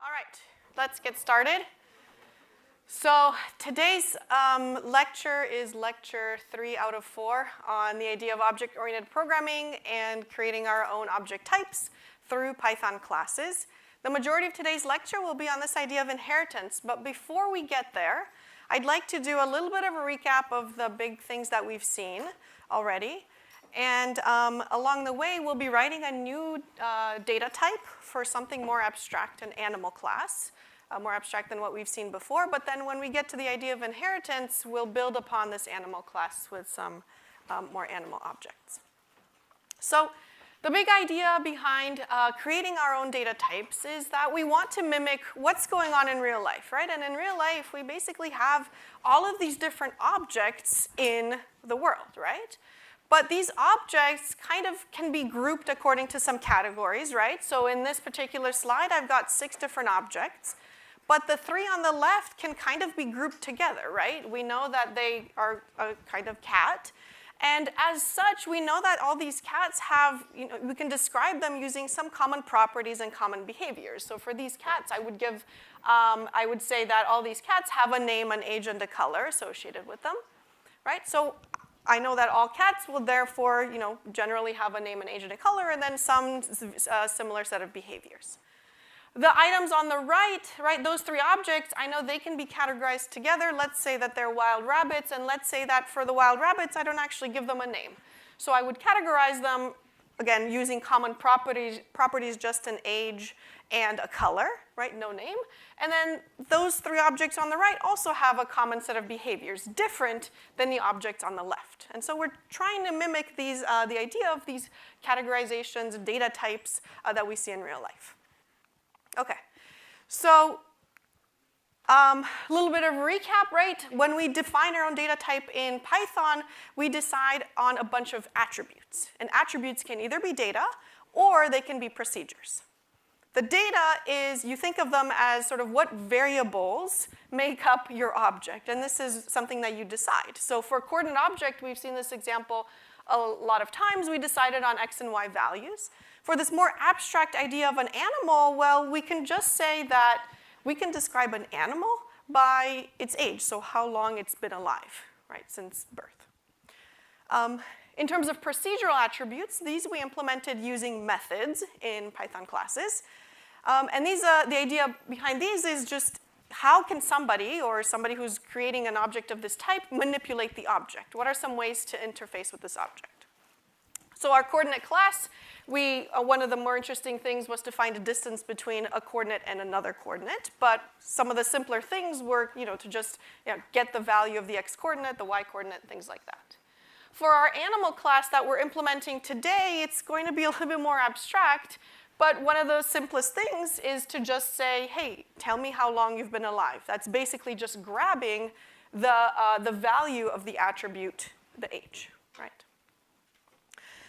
All right, let's get started. So today's lecture is lecture 3 out of 4 on the idea of object-oriented programming and creating our own object types through Python classes. The majority of today's lecture will be on this idea of inheritance, but before we get there, I'd like to do a little bit of a recap of the big things that we've seen already. And along the way, we'll be writing a new data type for something more abstract, an animal class, more abstract than what we've seen before. But then when we get to the idea of inheritance, we'll build upon this animal class with some more animal objects. So the big idea behind creating our own data types is that we want to mimic what's going on in real life, right? And in real life, we basically have all of these different objects in the world, right? But these objects kind of can be grouped according to some categories, right? So in this particular slide, I've got 6 different objects. But the 3 on the left can kind of be grouped together, right? We know that they are a kind of cat. And as such, we know that all these cats have, we can describe them using some common properties and common behaviors. So for these cats, I would say that all these cats have a name, an age, and a color associated with them, right? So I know that all cats will therefore, generally have a name, an age, and a color, and then some similar set of behaviors. The items on the right, those 3 objects, I know they can be categorized together. Let's say that they're wild rabbits, and let's say that for the wild rabbits, I don't actually give them a name. So I would categorize them, again, using common properties, just an age and a color, right, no name. And then those 3 objects on the right also have a common set of behaviors, different than the objects on the left. And so we're trying to mimic these, the idea of these categorizations, data types that we see in real life. Okay, so a little bit of a recap, right? When we define our own data type in Python, we decide on a bunch of attributes. And attributes can either be data or they can be procedures. The data is, you think of them as sort of what variables make up your object, and this is something that you decide. So for a coordinate object, we've seen this example a lot of times. We decided on x and y values. For this more abstract idea of an animal, well, we can just say that we can describe an animal by its age, so how long it's been alive, right, since birth. In terms of procedural attributes, these we implemented using methods in Python classes. And these, the idea behind these is just how can somebody, or somebody who's creating an object of this type, manipulate the object? What are some ways to interface with this object? So our coordinate class, one of the more interesting things was to find a distance between a coordinate and another coordinate. But some of the simpler things were, to just get the value of the x coordinate, the y coordinate, things like that. For our animal class that we're implementing today, it's going to be a little bit more abstract. But one of those simplest things is to just say, hey, tell me how long you've been alive. That's basically just grabbing the value of the attribute, the age, right?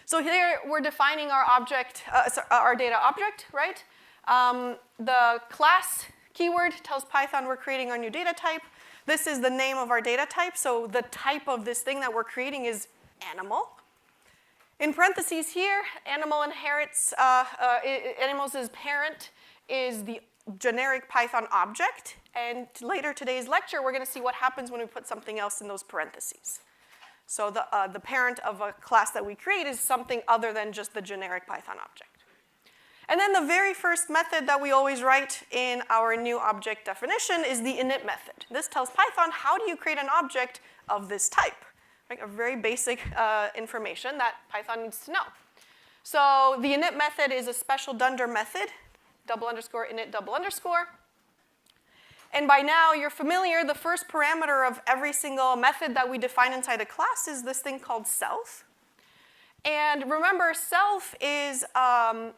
So here we're defining our object, our data object, right? The class keyword tells Python we're creating our new data type. This is the name of our data type, so the type of this thing that we're creating is animal. In parentheses here, animal inherits, animals' parent is the generic Python object, and later today's lecture, we're going to see what happens when we put something else in those parentheses. So the parent of a class that we create is something other than just the generic Python object. And then the very first method that we always write in our new object definition is the init method. This tells Python how do you create an object of this type, right? A very basic information that Python needs to know. So the init method is a special dunder method, _init_. And by now, you're familiar, the first parameter of every single method that we define inside a class is this thing called self. And remember, self is a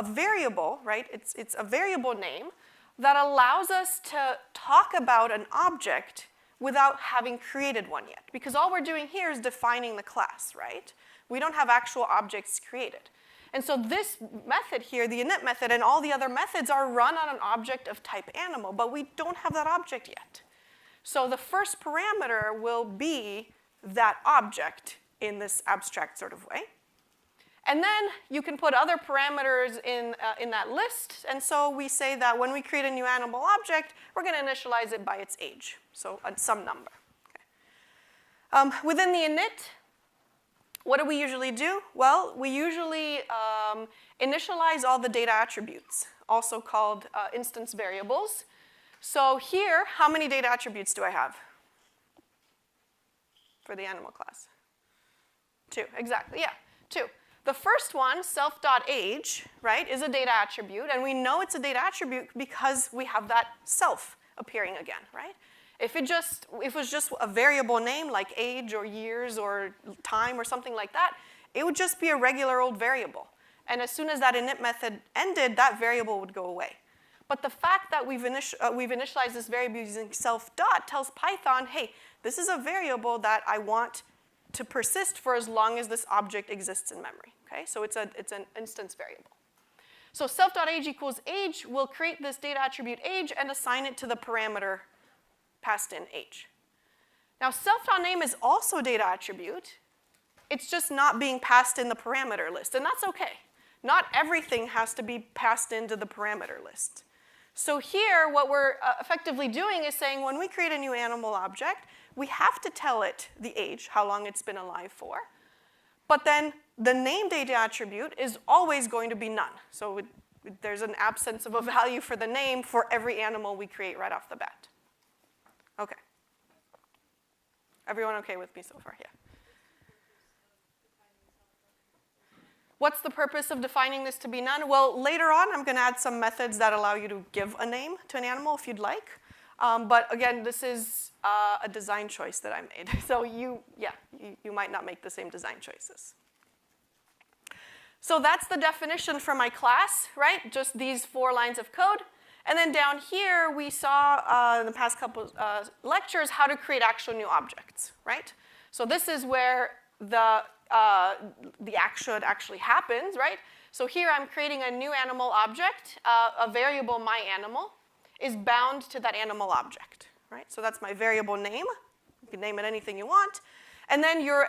variable, right? It's a variable name that allows us to talk about an object without having created one yet. Because all we're doing here is defining the class, right? We don't have actual objects created. And so this method here, the init method, and all the other methods are run on an object of type animal, but we don't have that object yet. So the first parameter will be that object in this abstract sort of way. And then you can put other parameters in that list. And so we say that when we create a new animal object, we're going to initialize it by its age, so some number. Okay. Within the init, what do we usually do? Well, we usually initialize all the data attributes, also called instance variables. So here, how many data attributes do I have for the animal class? 2, exactly, yeah, 2. The first one, self.age, right, is a data attribute, and we know it's a data attribute because we have that self appearing again, right? If it was just a variable name like age or years or time or something like that, it would just be a regular old variable. And as soon as that init method ended, that variable would go away. But the fact that we've initialized this variable using self.dot tells Python, hey, this is a variable that I want to persist for as long as this object exists in memory. Okay? So it's an instance variable. So self.age equals age will create this data attribute age and assign it to the parameter passed in age. Now self.name is also a data attribute. It's just not being passed in the parameter list, and that's okay. Not everything has to be passed into the parameter list. So here, what we're effectively doing is saying when we create a new animal object, we have to tell it the age, how long it's been alive for. But then the name data attribute is always going to be none. So there's an absence of a value for the name for every animal we create right off the bat. Okay. Everyone okay with me so far? Yeah. What's the purpose of defining this to be none? Well, later on, I'm going to add some methods that allow you to give a name to an animal if you'd like. But again, this is a design choice that I made. So you might not make the same design choices. So that's the definition for my class, right? Just these 4 lines of code. And then down here, we saw in the past couple lectures how to create actual new objects, right? So this is where the action actually happens, right? So here I'm creating a new animal object. A variable myAnimal is bound to that animal object, right? So that's my variable name. You can name it anything you want. And then you're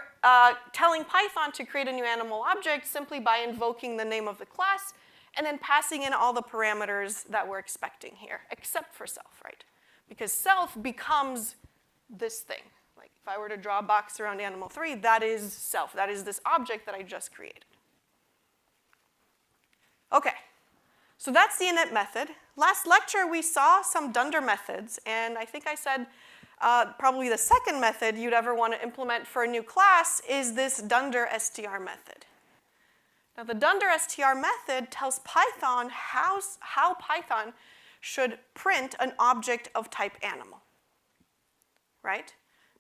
telling Python to create a new animal object simply by invoking the name of the class and then passing in all the parameters that we're expecting here, except for self, right? Because self becomes this thing. Like if I were to draw a box around animal 3, that is self. That is this object that I just created. Okay, so that's the init method. Last lecture, we saw some dunder methods, and I think I said probably the second method you'd ever want to implement for a new class is this dunder str method. Now, the dunder str method tells Python how Python should print an object of type animal, right?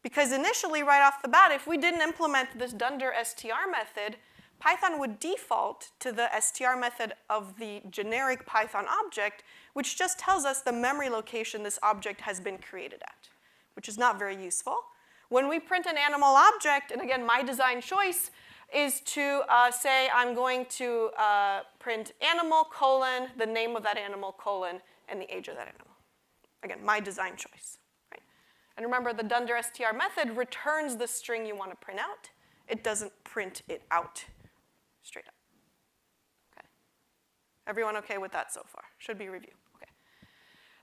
Because initially, right off the bat, if we didn't implement this dunder str method, Python would default to the str method of the generic Python object, which just tells us the memory location this object has been created at, which is not very useful. When we print an animal object, and again, my design choice is to say I'm going to print animal, colon, the name of that animal, colon, and the age of that animal. Again, my design choice. Right? And remember, the dunder str method returns the string you want to print out. It doesn't print it out straight up. Okay. Everyone okay with that so far? Should be review. Okay.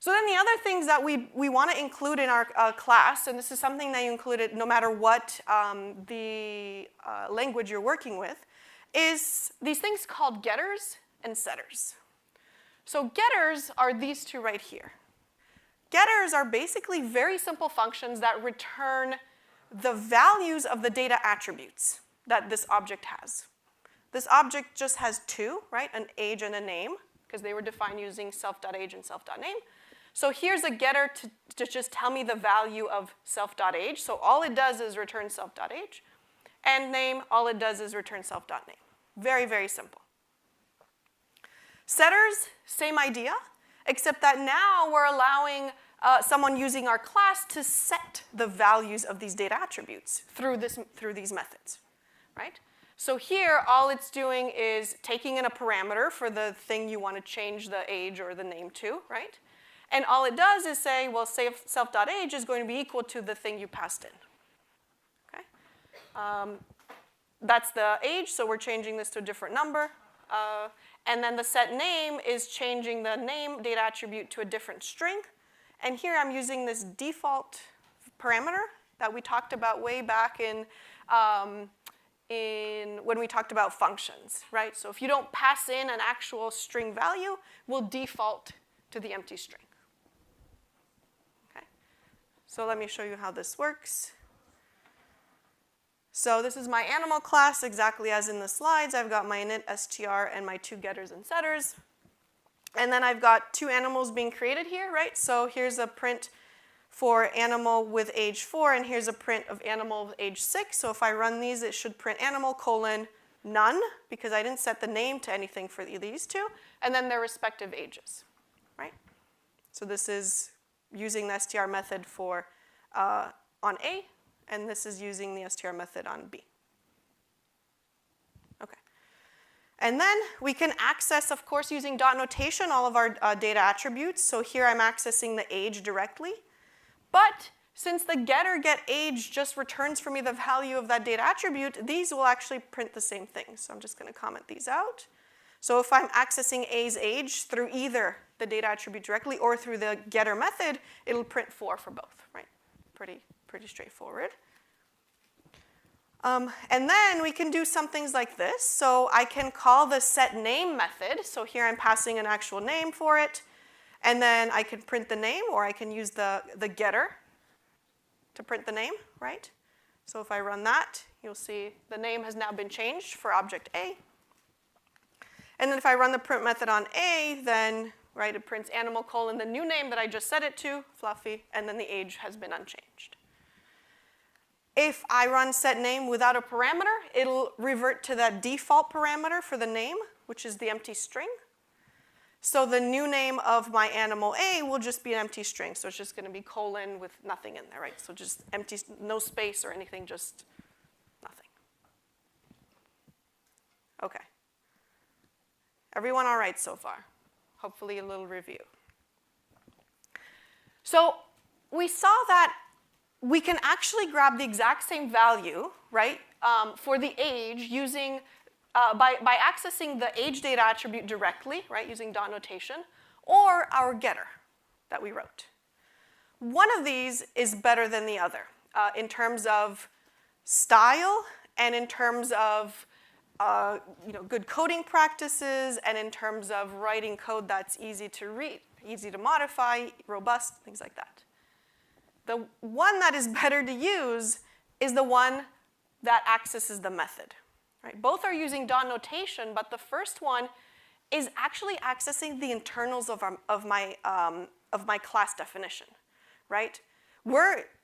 So then the other things that we want to include in our class, and this is something that you included no matter what the language you're working with, is these things called getters and setters. So getters are these two right here. Getters are basically very simple functions that return the values of the data attributes that this object has. This object just has 2, right? An age and a name, because they were defined using self.age and self.name. So here's a getter to just tell me the value of self.age. So all it does is return self.age. And name, all it does is return self.name. Very, very simple. Setters, same idea, except that now we're allowing someone using our class to set the values of these data attributes through these methods, right? So here, all it's doing is taking in a parameter for the thing you want to change the age or the name to, right? And all it does is say, well, self.age is going to be equal to the thing you passed in, okay? that's the age, so we're changing this to a different number. And then the set name is changing the name data attribute to a different string. And here I'm using this default parameter that we talked about way back in when we talked about functions, right? So if you don't pass in an actual string value, we'll default to the empty string. Okay? So let me show you how this works. So this is my animal class, exactly as in the slides. I've got my init str and my 2 getters and setters. And then I've got 2 animals being created here, right? So here's a print for animal with age 4, and here's a print of animal with age 6. So if I run these, it should print animal colon none, because I didn't set the name to anything for these 2, and then their respective ages, right? So this is using the str method for on A, and this is using the str method on B. Okay. And then we can access, of course, using dot notation, all of our data attributes. So here I'm accessing the age directly. But since the getter getAge just returns for me the value of that data attribute, these will actually print the same thing. So I'm just going to comment these out. So if I'm accessing A's age through either the data attribute directly or through the getter method, it'll print 4 for both, right? Pretty straightforward. And then we can do some things like this. So I can call the setName method. So here I'm passing an actual name for it. And then I can print the name, or I can use the getter to print the name, right? So if I run that, you'll see the name has now been changed for object A. And then if I run the print method on A, then right, it prints animal colon the new name that I just set it to, Fluffy, and then the age has been unchanged. If I run setName without a parameter, it'll revert to that default parameter for the name, which is the empty string. So the new name of my animal A will just be an empty string. So it's just going to be colon with nothing in there, right? So just empty, no space or anything, just nothing. Okay. Everyone all right so far? Hopefully a little review. So we saw that we can actually grab the exact same value, right, for the age using by accessing the age data attribute directly, right, using dot notation, or our getter that we wrote. One of these is better than the other in terms of style and in terms of good coding practices and in terms of writing code that's easy to read, easy to modify, robust, things like that. The one that is better to use is the one that accesses the method. Right? Both are using dot notation, but the first one is actually accessing the internals of my class definition, right?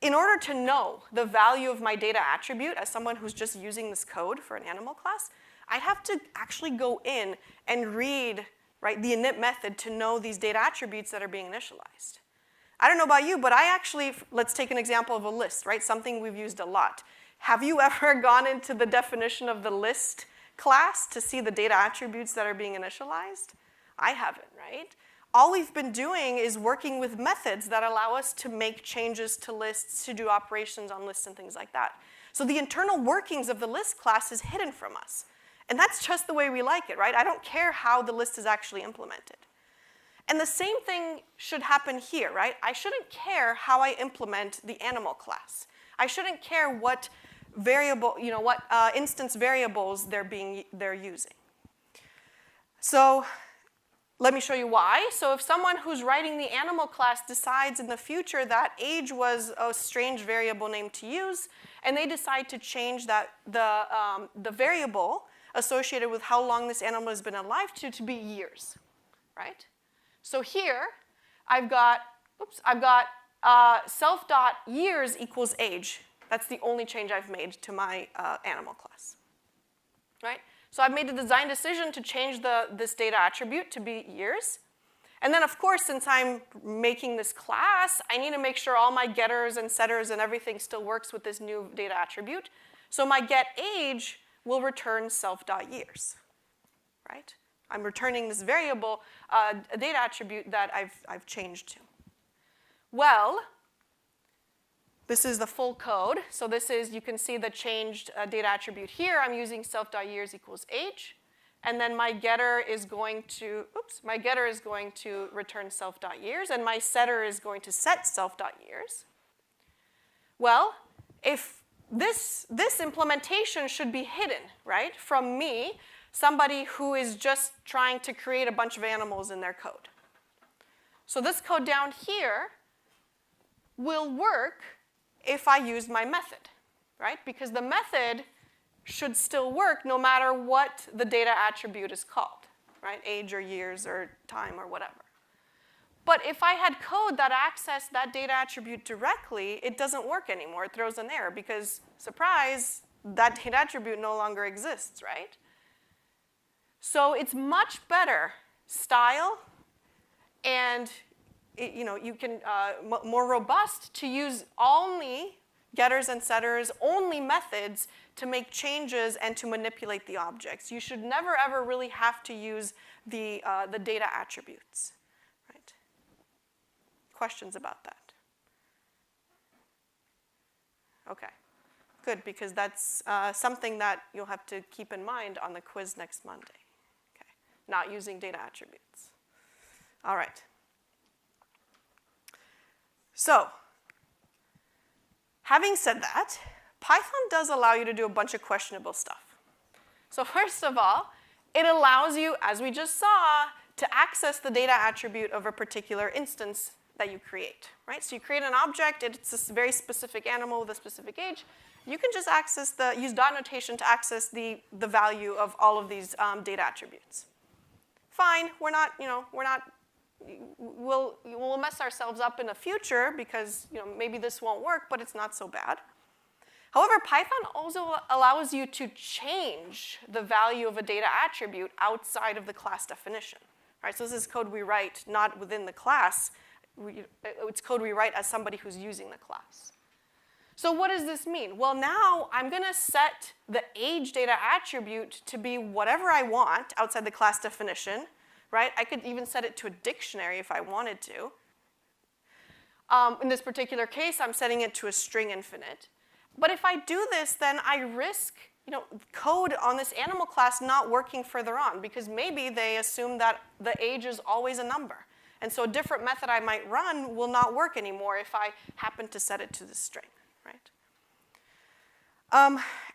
In order to know the value of my data attribute as someone who's just using this code for an animal class, I'd have to actually go in and read, right, the init method to know these data attributes that are being initialized. I don't know about you, but let's take an example of a list, right? Something we've used a lot. Have you ever gone into the definition of the list class to see the data attributes that are being initialized? I haven't, right? All we've been doing is working with methods that allow us to make changes to lists, to do operations on lists and things like that. So the internal workings of the list class is hidden from us. And that's just the way we like it, right? I don't care how the list is actually implemented. And the same thing should happen here, right? I shouldn't care how I implement the animal class. I shouldn't care what instance variables they're using. So let me show you why. So if someone who's writing the animal class decides in the future that age was a strange variable name to use, and they decide to change the variable associated with how long this animal has been alive to be years, right? So here I've got self.years equals age. That's the only change I've made to my animal class, right? So I've made a design decision to change this data attribute to be years. And then, of course, since I'm making this class, I need to make sure all my getters and setters and everything still works with this new data attribute. So my getAge will return self.years, right? I'm returning this variable data attribute that I've changed to. Well, This is the full code. So this is, you can see the changed data attribute here. I'm using self.years equals age. And then my getter is going to, return self.years, and my setter is going to set self.years. Well, if this implementation should be hidden, right, from me, somebody who is just trying to create a bunch of animals in their code. So this code down here will work if I use my method, right? Because the method should still work no matter what the data attribute is called, right? Age or years or time or whatever. But if I had code that accessed that data attribute directly, it doesn't work anymore. It throws an error because, surprise, that data attribute no longer exists, right? So it's much better style and you can more robust to use only getters and setters, only methods to make changes and to manipulate the objects. You should never, ever really have to use the data attributes, right? Questions about that? Okay, good, because that's something that you'll have to keep in mind on the quiz next Monday. Okay, not using data attributes. All right. So, having said that, Python does allow you to do a bunch of questionable stuff. So first of all, it allows you, as we just saw, to access the data attribute of a particular instance that you create, right? So you create an object, it's a very specific animal with a specific age. You can just use dot notation to access the value of all of these data attributes. Fine, we'll mess ourselves up in the future because maybe this won't work, but it's not so bad. However, Python also allows you to change the value of a data attribute outside of the class definition. Right? So this is code we write not within the class. It's code we write as somebody who's using the class. So what does this mean? Well, now I'm going to set the age data attribute to be whatever I want outside the class definition. Right? I could even set it to a dictionary if I wanted to. In this particular case, I'm setting it to a string infinite. But if I do this, then I risk code on this animal class not working further on because maybe they assume that the age is always a number. And so a different method I might run will not work anymore if I happen to set it to the string, right?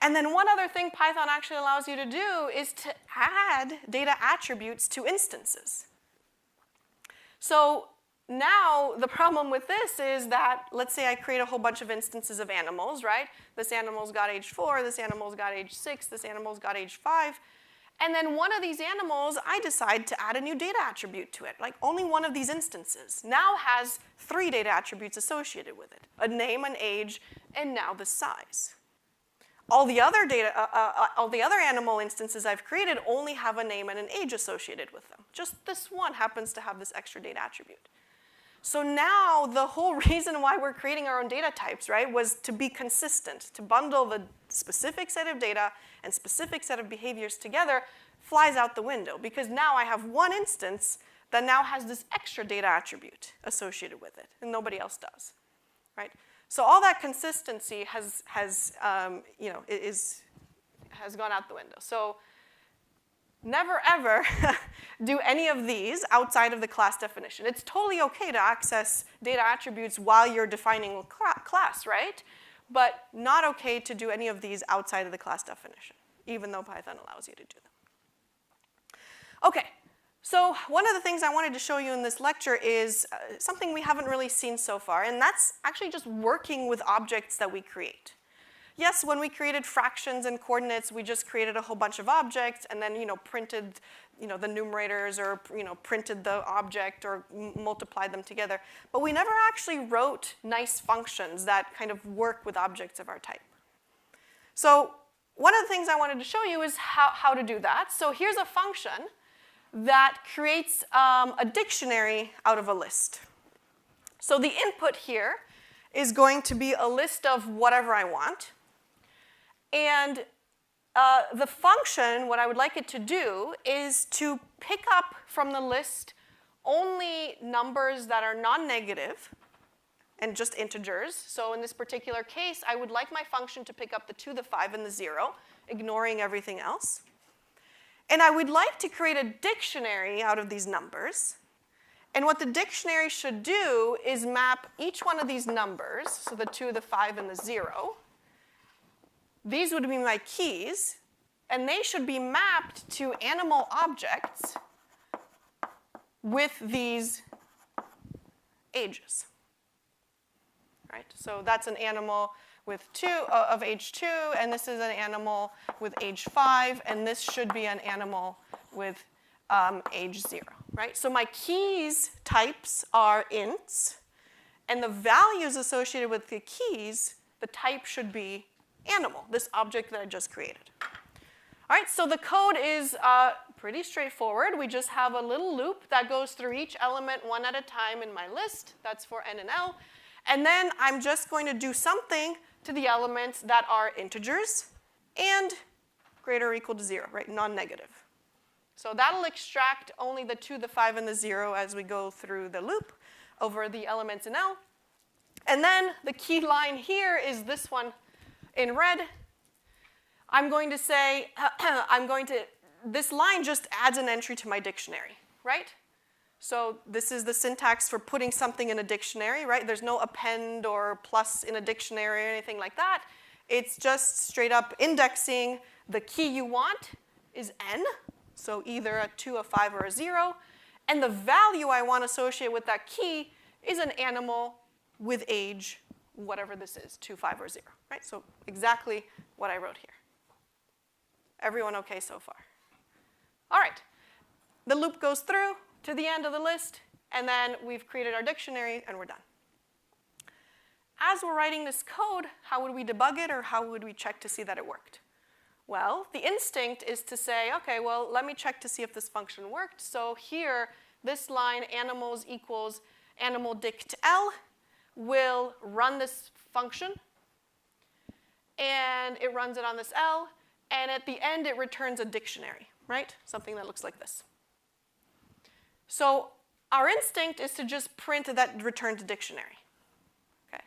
And then one other thing Python actually allows you to do is to add data attributes to instances. So now the problem with this is that, let's say I create a whole bunch of instances of animals, right? This animal's got age 4, this animal's got age 6, this animal's got age 5. And then one of these animals, I decide to add a new data attribute to it. Like only one of these instances now has 3 data attributes associated with it. A name, an age, and now the size. All the other animal instances I've created only have a name and an age associated with them. Just this one happens to have this extra data attribute. So now the whole reason why we're creating our own data types, right, was to be consistent, to bundle the specific set of data and specific set of behaviors together flies out the window because now I have one instance that now has this extra data attribute associated with it, and nobody else does, right? So all that consistency has gone out the window. So never, ever do any of these outside of the class definition. It's totally OK to access data attributes while you're defining a class, right? But not OK to do any of these outside of the class definition, even though Python allows you to do them. OK. So one of the things I wanted to show you in this lecture is something we haven't really seen so far, and that's actually just working with objects that we create. Yes, when we created fractions and coordinates, we just created a whole bunch of objects and then printed the numerators or printed the object or multiplied them together. But we never actually wrote nice functions that kind of work with objects of our type. So one of the things I wanted to show you is how to do that. So here's a function that creates a dictionary out of a list. So the input here is going to be a list of whatever I want. And the function, what I would like it to do is to pick up from the list only numbers that are non-negative and just integers. So in this particular case, I would like my function to pick up the 2, the 5, and the 0, ignoring everything else. And I would like to create a dictionary out of these numbers. And what the dictionary should do is map each one of these numbers, so the 2, the 5, and the 0. These would be my keys, and they should be mapped to animal objects with these ages. Right? So that's an animal with of age 2, and this is an animal with age 5, and this should be an animal with age 0. Right? So my keys types are ints, and the values associated with the keys, the type should be animal, this object that I just created. All right, so the code is pretty straightforward. We just have a little loop that goes through each element one at a time in my list. That's for n and l. And then I'm just going to do something to the elements that are integers and greater or equal to 0, right, non-negative. So that'll extract only the 2, the 5, and the 0 as we go through the loop over the elements in L. And then the key line here is this one in red. I'm going to say, this line just adds an entry to my dictionary, right? So this is the syntax for putting something in a dictionary, right? There's no append or plus in a dictionary or anything like that. It's just straight up indexing. The key you want is n, so either a 2, a 5, or a 0. And the value I want associated with that key is an animal with age, whatever this is, 2, 5, or 0, right? So exactly what I wrote here. Everyone okay so far? All right. The loop goes through to the end of the list, and then we've created our dictionary, and we're done. As we're writing this code, how would we debug it, or how would we check to see that it worked? Well, the instinct is to say, okay, well, let me check to see if this function worked. So here, this line, animals equals animal dict L, will run this function, and it runs it on this L, and at the end, it returns a dictionary, right? Something that looks like this. So our instinct is to just print that returned dictionary, okay?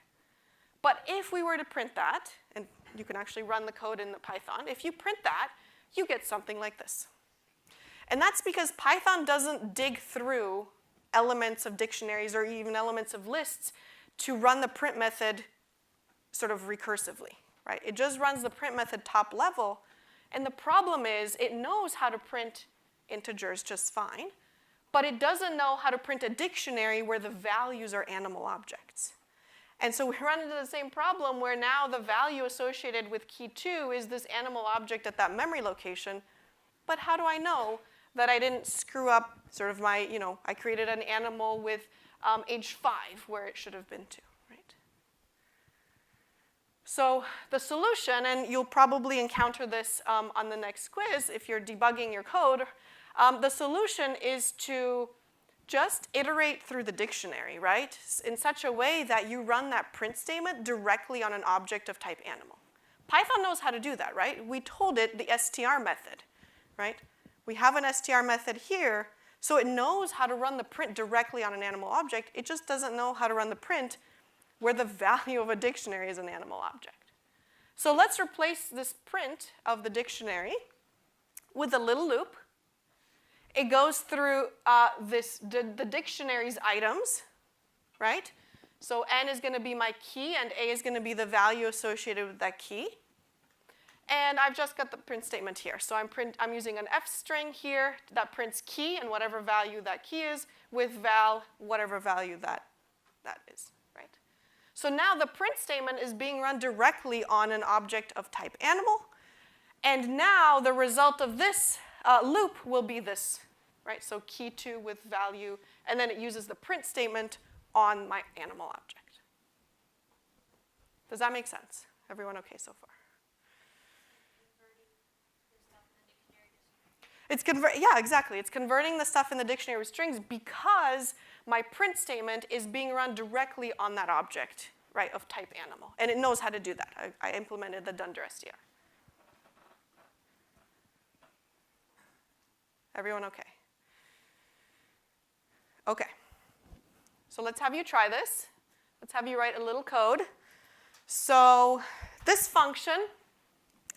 But if we were to print that, and you can actually run the code in the Python, if you print that, you get something like this. And that's because Python doesn't dig through elements of dictionaries or even elements of lists to run the print method sort of recursively, right? It just runs the print method top level, and the problem is it knows how to print integers just fine, but it doesn't know how to print a dictionary where the values are animal objects. And so we run into the same problem where now the value associated with key 2 is this animal object at that memory location, but how do I know that I didn't screw up sort of my, I created an animal with age 5 where it should have been 2, right? So the solution, and you'll probably encounter this on the next quiz if you're debugging your code, the solution is to just iterate through the dictionary, right? In such a way that you run that print statement directly on an object of type animal. Python knows how to do that, right? We told it the str method, right? We have an str method here, so it knows how to run the print directly on an animal object. It just doesn't know how to run the print where the value of a dictionary is an animal object. So let's replace this print of the dictionary with a little loop. It goes through the dictionary's items, right? So n is going to be my key, and a is going to be the value associated with that key. And I've just got the print statement here. So I'm using an f string here that prints key and whatever value that key is with val, whatever value that is, right? So now the print statement is being run directly on an object of type animal. And now the result of this loop will be this, right? So key 2 with value, and then it uses the print statement on my animal object. Does that make sense? Everyone okay so far? Yeah, exactly. It's converting the stuff in the dictionary with strings because my print statement is being run directly on that object, right, of type animal. And it knows how to do that. I implemented the dunder str. Everyone okay? Okay. So let's have you try this. let's have you write a little code. So this function,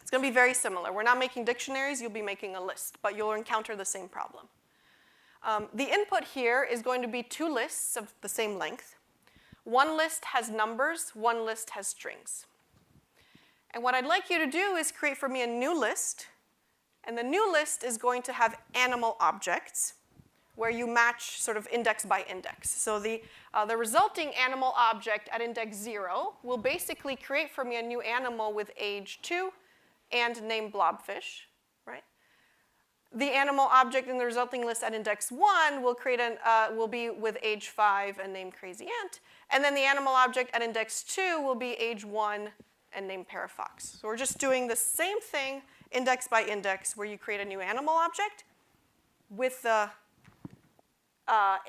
it's going to be very similar. We're not making dictionaries, you'll be making a list, but you'll encounter the same problem. The input here is going to be two lists of the same length. One list has numbers, one list has strings. And what I'd like you to do is create for me a new list, and the new list is going to have animal objects where you match sort of index by index. So the resulting animal object at index 0 will basically create for me a new animal with age 2 and name blobfish, right? The animal object in the resulting list at index 1 will be with age 5 and name crazy ant. And then the animal object at index 2 will be age 1 and name parafox. So we're just doing the same thing index by index where you create a new animal object with the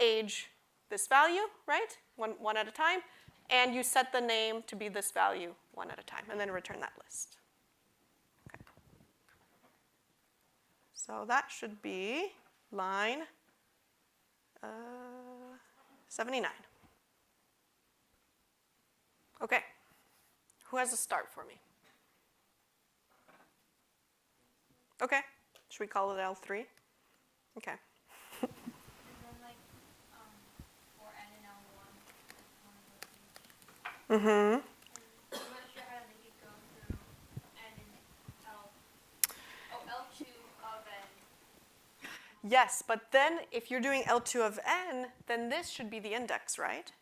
age this value, right? One at a time. And you set the name to be this value one at a time, and then return that list. Okay. So that should be line 79. Okay. Who has a start for me? Okay. Should we call it L3? Okay. Mm-hmm. I'm not sure how to make it go through N and L2 of N. Yes, but then if you're doing L2 of N, then this should be the index, right?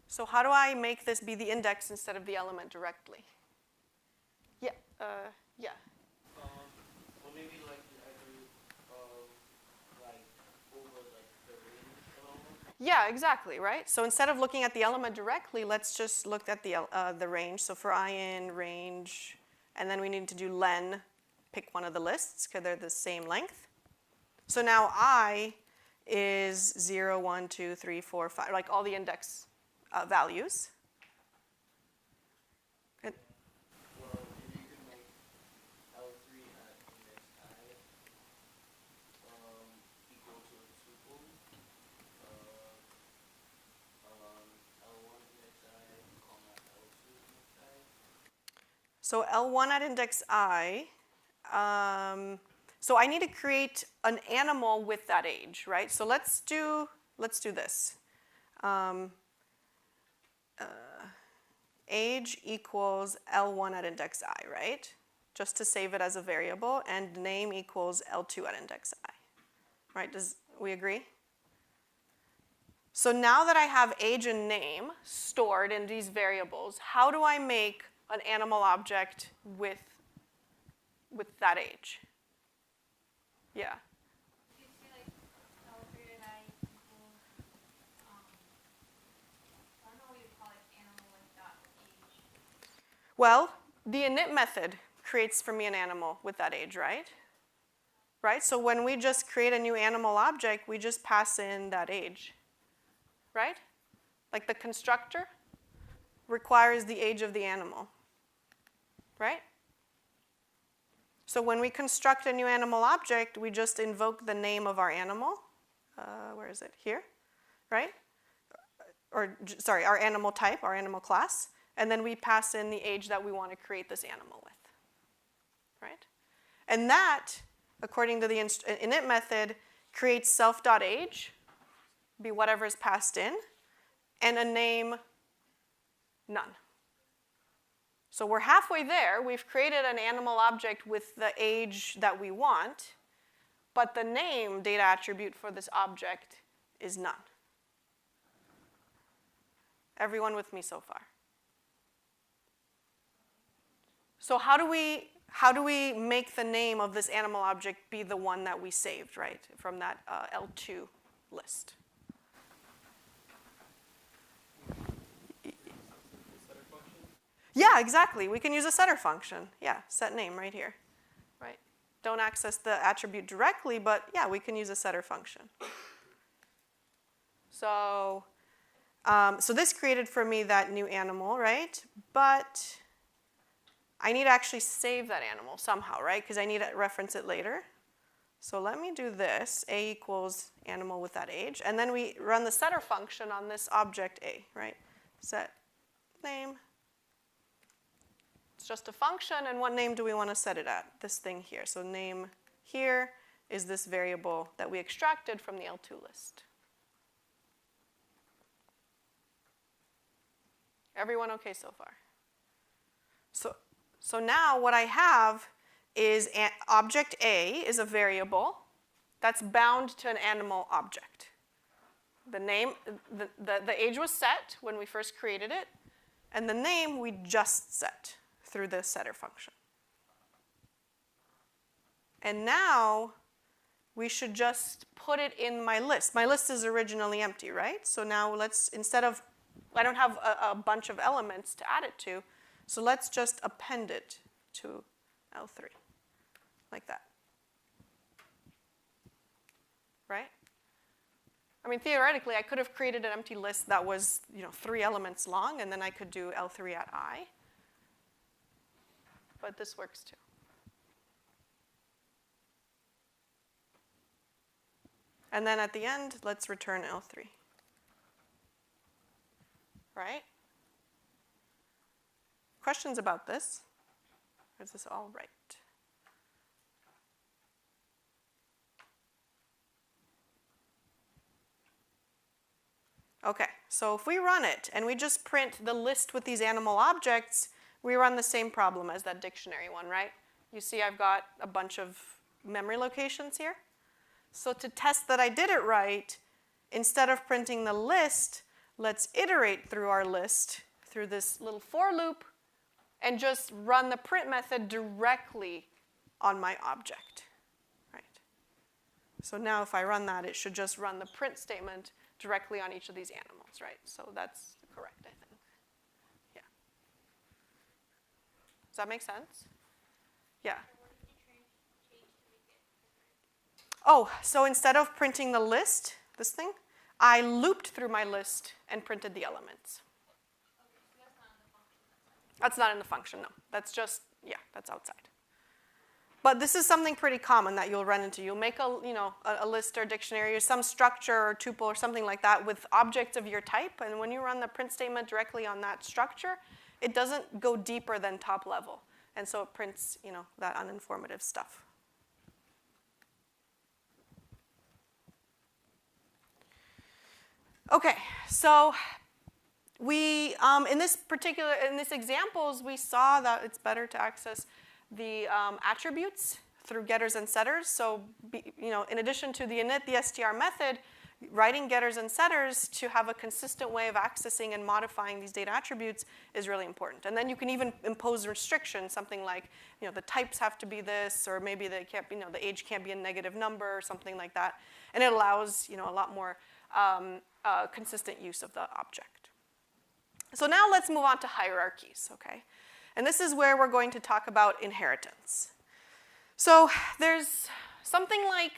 So how do I make this be the index instead of the element directly? Yeah, yeah. Well, maybe like over the range element. Yeah, exactly, right? So instead of looking at the element directly, let's just look at the range. So for I in range, and then we need to do len, pick one of the lists because they're the same length. So now I is 0, 1, 2, 3, 4, 5, like all the index values. Good. Well, maybe you could make L3 at index I equal to a tuple. L1 index I, comma L2 index I. So L1 at index I. So I need to create an animal with that age, right? So let's do this. Age equals L1 at index I, right? Just to save it as a variable, and name equals L2 at index I, right? Does we agree? So now that I have age and name stored in these variables, how do I make an animal object with that age? Yeah. You see like L3 and I equal, I don't know what you call it, animal with dot age. Well, the init method creates for me an animal with that age, right? Right? So when we just create a new animal object, we just pass in that age, right? Like the constructor requires the age of the animal, right? So when we construct a new animal object, we just invoke the name of our animal. Where is it? Here, right? Or, sorry, our animal type, our animal class. And then we pass in the age that we want to create this animal with, right? And that, according to the init method, creates self.age, be whatever is passed in, and a name, none. So we're halfway there. We've created an animal object with the age that we want, but the name data attribute for this object is none. Everyone with me so far? So how do we make the name of this animal object be the one that we saved, right, from that L2 list? Yeah, exactly. We can use a setter function. Yeah, set name right here, right? Don't access the attribute directly, but yeah, we can use a setter function. So, so this created for me that new animal, right? But I need to actually save that animal somehow, right? Because I need to reference it later. So let me do this. A equals animal with that age. And then we run the setter function on this object A, right? set name. It's just a function, and what name do we want to set it at? This thing here. So name here is this variable that we extracted from the L2 list. Everyone okay so far? So now what I have is object A is a variable that's bound to an animal object. The name, the age was set when we first created it, and the name we just set through the setter function. And now we should just put it in my list. My list is originally empty, right? So now let's, instead of, I don't have a bunch of elements to add it to, so let's just append it to L3, like that. Right? I mean, theoretically, I could have created an empty list that was, 3 elements long, and then I could do L3 at I. But this works too. And then at the end, let's return L3. Right? Questions about this? Or is this all right? Okay, so if we run it and we just print the list with these animal objects, we run the same problem as that dictionary one, right? You see I've got a bunch of memory locations here. So to test that I did it right, instead of printing the list, let's iterate through our list through this little for loop and just run the print method directly on my object, right? So now if I run that, it should just run the print statement directly on each of these animals, right? So that's correct, I think. Yeah. Does that make sense? Yeah. Oh, so instead of printing the list, this thing, I looped through my list and printed the elements. That's not in the function, no. That's just, yeah, that's outside. But this is something pretty common that you'll run into. You'll make a list or dictionary or some structure or tuple or something like that with objects of your type, and when you run the print statement directly on that structure, it doesn't go deeper than top level. And so it prints, that uninformative stuff. Okay, so we, in this examples, we saw that it's better to access the attributes through getters and setters. So, in addition to the init, the str method, writing getters and setters to have a consistent way of accessing and modifying these data attributes is really important. And then you can even impose restrictions, something like, the types have to be this, or maybe they can't be, the age can't be a negative number, or something like that. And it allows, a lot more consistent use of the object. So now let's move on to hierarchies, okay? And this is where we're going to talk about inheritance. So there's something like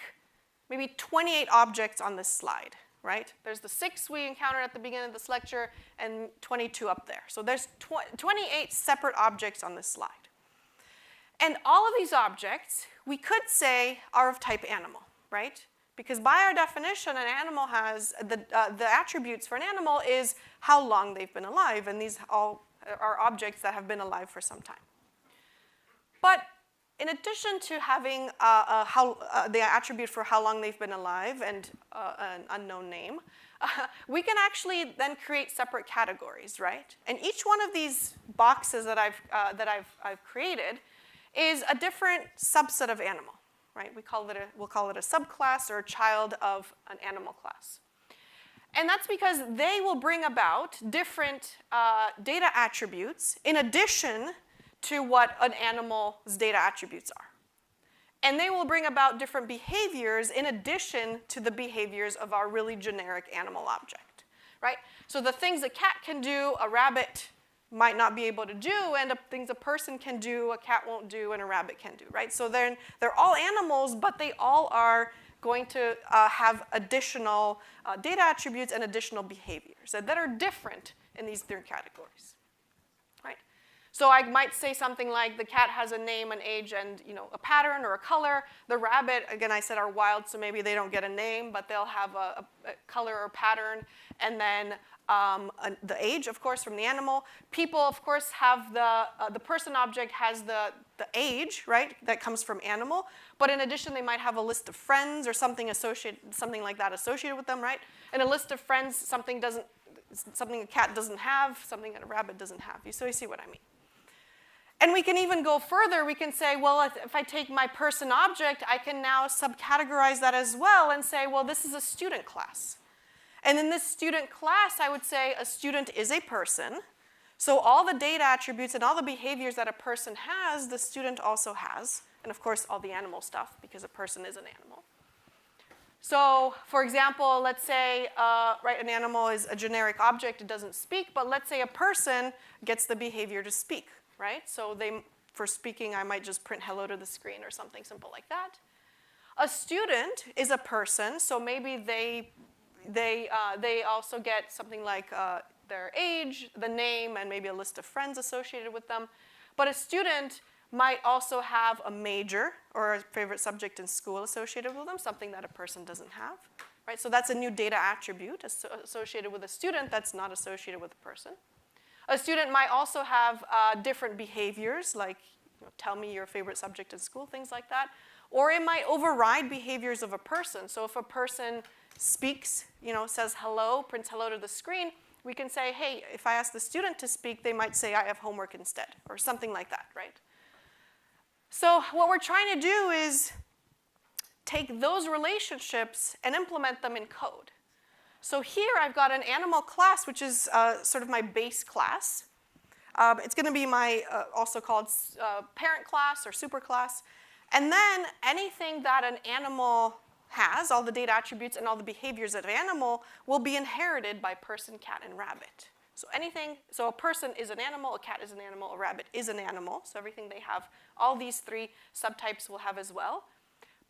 maybe 28 objects on this slide, right? There's the 6 we encountered at the beginning of this lecture and 22 up there. So there's 28 separate objects on this slide. And all of these objects, we could say, are of type animal, right? Because by our definition, an animal has, the attributes for an animal is how long they've been alive, and these all are objects that have been alive for some time. But in addition to having the attribute for how long they've been alive and an unknown name, we can actually then create separate categories, right? And each one of these boxes that I've created is a different subset of animal, right? We'll call it a subclass or a child of an animal class. And that's because they will bring about different data attributes in addition to what an animal's data attributes are. And they will bring about different behaviors in addition to the behaviors of our really generic animal object, right? So the things a cat can do, a rabbit might not be able to do, and things a person can do, a cat won't do, and a rabbit can do, right? So they're all animals, but they all are going to have additional data attributes and additional behaviors that are different in these 3 categories, right? So I might say something like the cat has a name, an age, and a pattern or a color. The rabbit, again, I said are wild, so maybe they don't get a name, but they'll have a color or pattern, and then the age, of course, from the animal. People, of course, have the person object has the age, right? That comes from animal. But in addition, they might have a list of friends or something like that associated with them, right? And a list of friends, something a cat doesn't have, something that a rabbit doesn't have. So you see what I mean. And we can even go further. We can say, well, if I take my person object, I can now subcategorize that as well and say, well, this is a student class. And in this student class, I would say a student is a person. So all the data attributes and all the behaviors that a person has, the student also has. And of course, all the animal stuff, because a person is an animal. So for example, let's say an animal is a generic object. It doesn't speak. But let's say a person gets the behavior to speak. Right? So for speaking, I might just print hello to the screen or something simple like that. A student is a person, so maybe they also get something like their age, the name, and maybe a list of friends associated with them. But a student might also have a major or a favorite subject in school associated with them, something that a person doesn't have. Right? So that's a new data attribute associated with a student that's not associated with a person. A student might also have different behaviors, like tell me your favorite subject in school, things like that. Or it might override behaviors of a person. So if a person speaks, says hello, prints hello to the screen, we can say, hey, if I ask the student to speak, they might say I have homework instead, or something like that, right? So what we're trying to do is take those relationships and implement them in code. So here I've got an animal class, which is sort of my base class. It's going to be my also called parent class or superclass. And then anything that an animal has, all the data attributes and all the behaviors of an animal, will be inherited by person, cat, and rabbit. So a person is an animal, a cat is an animal, a rabbit is an animal. So everything they have, all these three subtypes will have as well.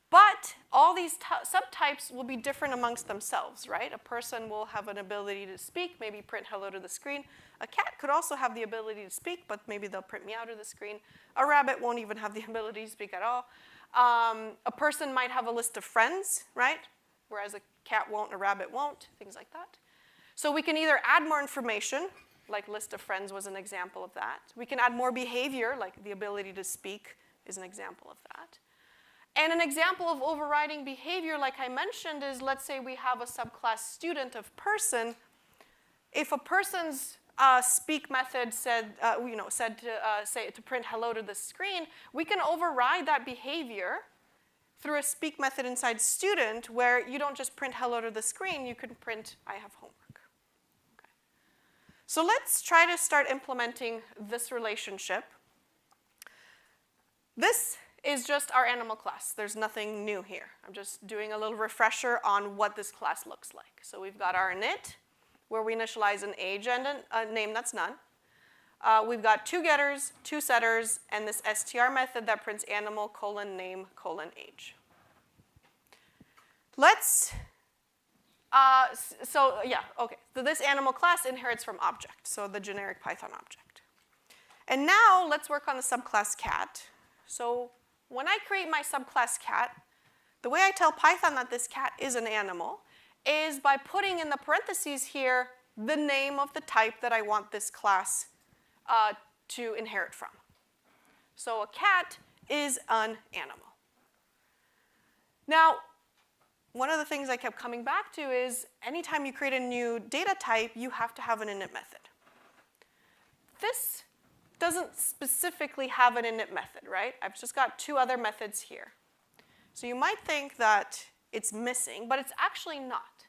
But all these subtypes will be different amongst themselves, right? A person will have an ability to speak, maybe print hello to the screen. A cat could also have the ability to speak, but maybe they'll print meow to the screen. A rabbit won't even have the ability to speak at all. A person might have a list of friends, right? Whereas a cat won't, a rabbit won't, things like that. So we can either add more information, like list of friends was an example of that. We can add more behavior, like the ability to speak is an example of that. And an example of overriding behavior, like I mentioned, is let's say we have a subclass student of person. If a person's speak method said to print hello to the screen, we can override that behavior through a speak method inside student, where you don't just print hello to the screen, you can print I have homework. Okay. So let's try to start implementing this relationship. This is just our animal class. There's nothing new here. I'm just doing a little refresher on what this class looks like. So we've got our init, where we initialize an age and a name that's none. We've got two getters, two setters, and this str method that prints animal, name, age. So this animal class inherits from object, so the generic Python object. And now let's work on the subclass cat. So when I create my subclass cat, the way I tell Python that this cat is an animal is by putting in the parentheses here the name of the type that I want this class to inherit from. So a cat is an animal. Now, one of the things I kept coming back to is anytime you create a new data type, you have to have an init method. This doesn't specifically have an init method, right? I've just got two other methods here. So you might think that it's missing, but it's actually not.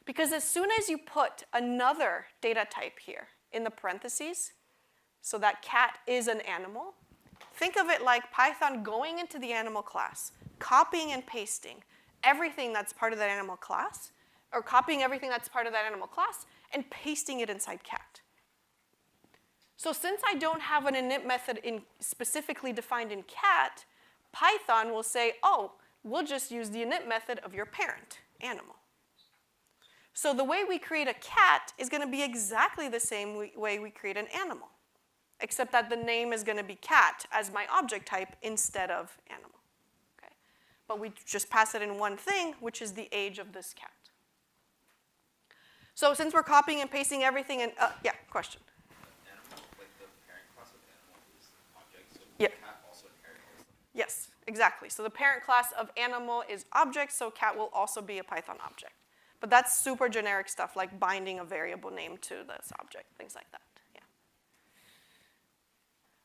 Because as soon as you put another data type here in the parentheses, so that cat is an animal, think of it like Python going into the animal class, copying and pasting everything that's part of that animal class, or copying everything that's part of that animal class, and pasting it inside cat. So since I don't have an init method specifically defined in cat, Python will say, oh, we'll just use the init method of your parent, animal. So the way we create a cat is going to be exactly the same way we create an animal. except that the name is going to be cat as my object type instead of animal. Okay? But we just pass it in one thing, which is the age of this cat. So since we're copying and pasting everything in, yeah, question. Animal, like the parent class of animal is object, so Yep. cat also inherits. Yes, exactly. So the parent class of animal is object, so cat will also be a Python object. But that's super generic stuff, like binding a variable name to this object, things like that.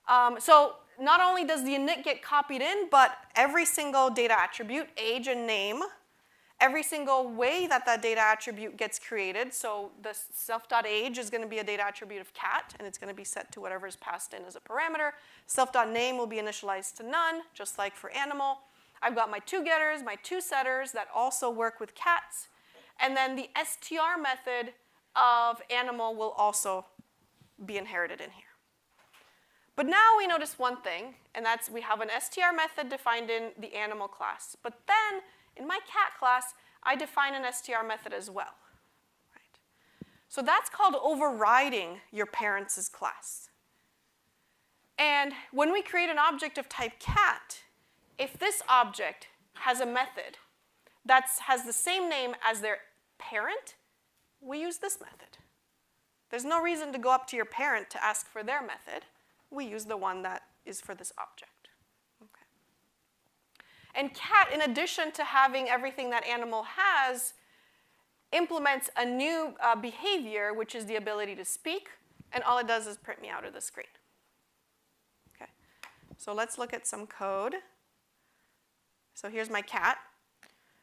Yeah. So not only does the init get copied in, but every single data attribute, age and name, every single way that that data attribute gets created, so the self.age is going to be a data attribute of cat, and it's going to be set to whatever is passed in as a parameter. Self.name will be initialized to none, just like for animal. I've got my two getters, my two setters that also work with cats. And then the str method of animal will also be inherited in here. But now we notice one thing, and that's we have an str method defined in the animal class. But then in my cat class, I define an str method as well. Right? So that's called overriding your parents' class. And when we create an object of type cat, if this object has a method that has the same name as their parent, we use this method. There's no reason to go up to your parent to ask for their method. We use the one that is for this object. And cat, in addition to having everything that animal has, implements a new behavior, which is the ability to speak, and all it does is print me out of the screen. Okay. So let's look at some code. So here's my cat.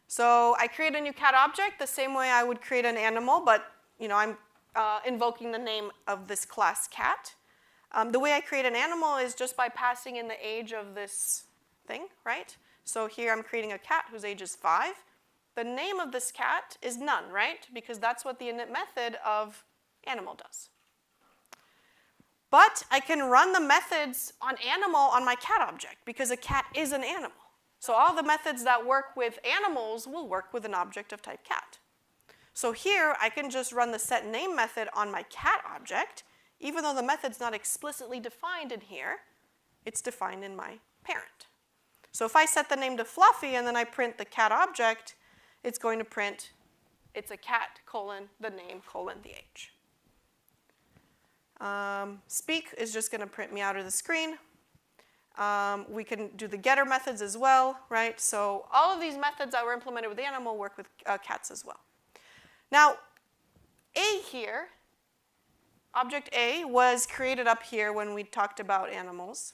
So I create a new cat object the same way I would create an animal, but I'm invoking the name of this class cat. The way I create an animal is just by passing in the age of this thing, right? So here I'm creating a cat whose age is 5. The name of this cat is none, right? Because that's what the init method of animal does. But I can run the methods on animal on my cat object because a cat is an animal. So all the methods that work with animals will work with an object of type cat. So here I can just run the setName method on my cat object, even though the method's not explicitly defined in here, it's defined in my parent. So if I set the name to Fluffy and then I print the cat object, it's going to print it's a cat, the name, the age. Speak is just going to print me out of the screen. We can do the getter methods as well, right? So all of these methods that were implemented with animal work with cats as well. Now, A here, object A, was created up here when we talked about animals.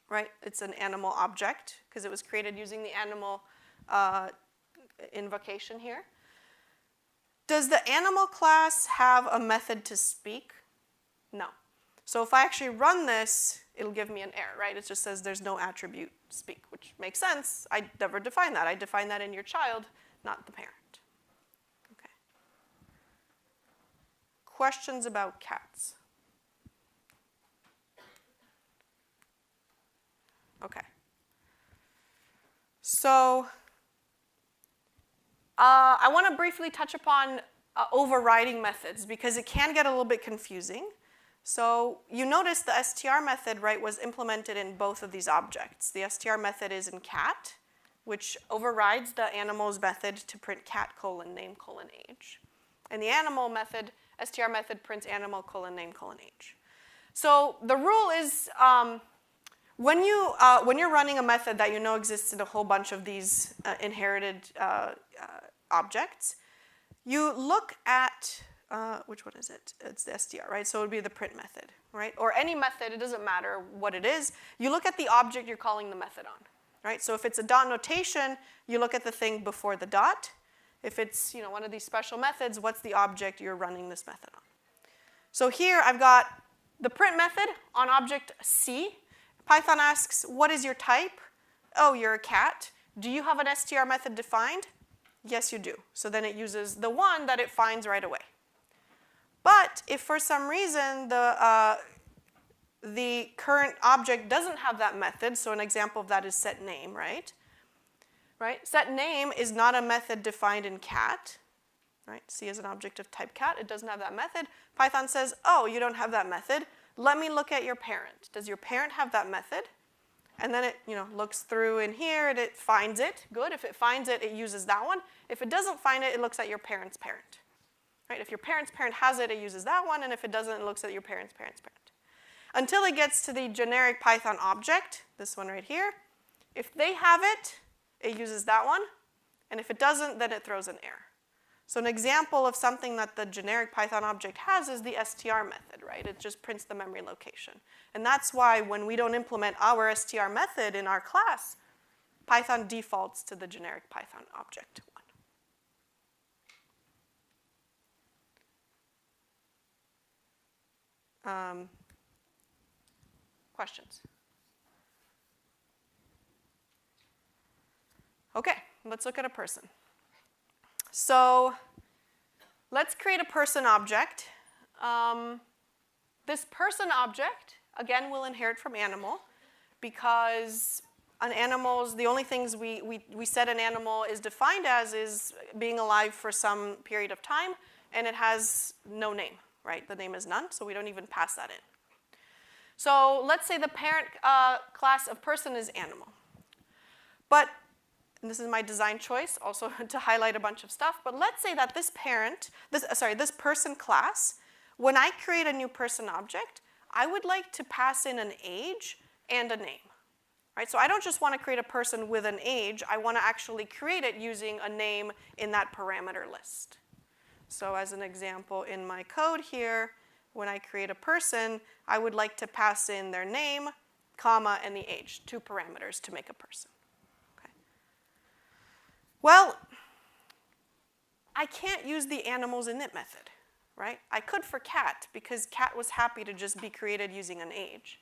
Right? It's an animal object because it was created using the animal invocation here. Does the animal class have a method to speak? No. So if I actually run this, it'll give me an error, right? It just says there's no attribute speak, which makes sense. I never define that. I define that in your child, not the parent. Okay. Questions about cats? Okay. So I want to briefly touch upon overriding methods because it can get a little bit confusing. So you notice the str method, right, was implemented in both of these objects. The str method is in cat, which overrides the animal's method to print cat, name, age. And the animal method, str method, prints animal, name, age. So the rule is when you're running a method that you know exists in a whole bunch of these inherited objects, you look at, which one is it? It's the str, right? So it would be the print method, right? Or any method, it doesn't matter what it is. You look at the object you're calling the method on, right? So if it's a dot notation, you look at the thing before the dot. If it's one of these special methods, what's the object you're running this method on? So here I've got the print method on object C. Python asks, what is your type? Oh, you're a cat. Do you have an str method defined? Yes, you do. So then it uses the one that it finds right away. But if for some reason the current object doesn't have that method, so an example of that is setName, right? SetName is not a method defined in cat. Right? C is an object of type cat. It doesn't have that method. Python says, oh, you don't have that method. let me look at your parent. Does your parent have that method? And then it, looks through in here and it finds it. Good. If it finds it, it uses that one. If it doesn't find it, it looks at your parent's parent. Right? If your parent's parent has it, it uses that one. And if it doesn't, it looks at your parent's parent's parent. Until it gets to the generic Python object, this one right here. If they have it, it uses that one. And if it doesn't, then it throws an error. So an example of something that the generic Python object has is the str method, right? It just prints the memory location. And that's why when we don't implement our str method in our class, Python defaults to the generic Python object one. Questions? Okay, let's look at a person. So let's create a person object. This person object, again, will inherit from animal because an animal's, the only things we said an animal is defined as is being alive for some period of time, and it has no name, right? The name is none, so we don't even pass that in. So let's say the parent class of person is animal. But and this is my design choice, also to highlight a bunch of stuff. But let's say that this person class, when I create a new person object, I would like to pass in an age and a name. Right? So I don't just want to create a person with an age. I want to actually create it using a name in that parameter list. So as an example in my code here, when I create a person, I would like to pass in their name, comma, and the age, 2 parameters to make a person. Well, I can't use the animals init method, right? I could for cat, because cat was happy to just be created using an age.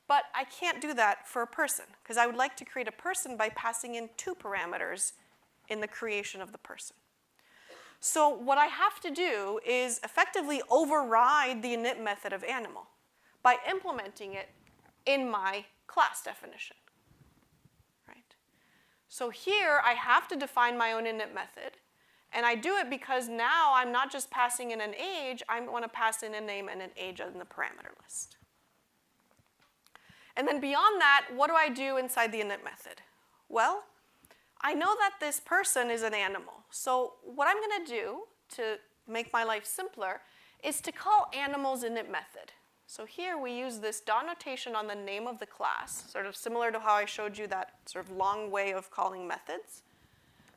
But I can't do that for a person, because I would like to create a person by passing in 2 parameters in the creation of the person. So what I have to do is effectively override the init method of animal by implementing it in my class definition. So here, I have to define my own init method. And I do it because now I'm not just passing in an age, I want to pass in a name and an age in the parameter list. And then beyond that, what do I do inside the init method? Well, I know that this person is an animal. So what I'm going to do to make my life simpler is to call animals init method. So here we use this dot notation on the name of the class, sort of similar to how I showed you that sort of long way of calling methods.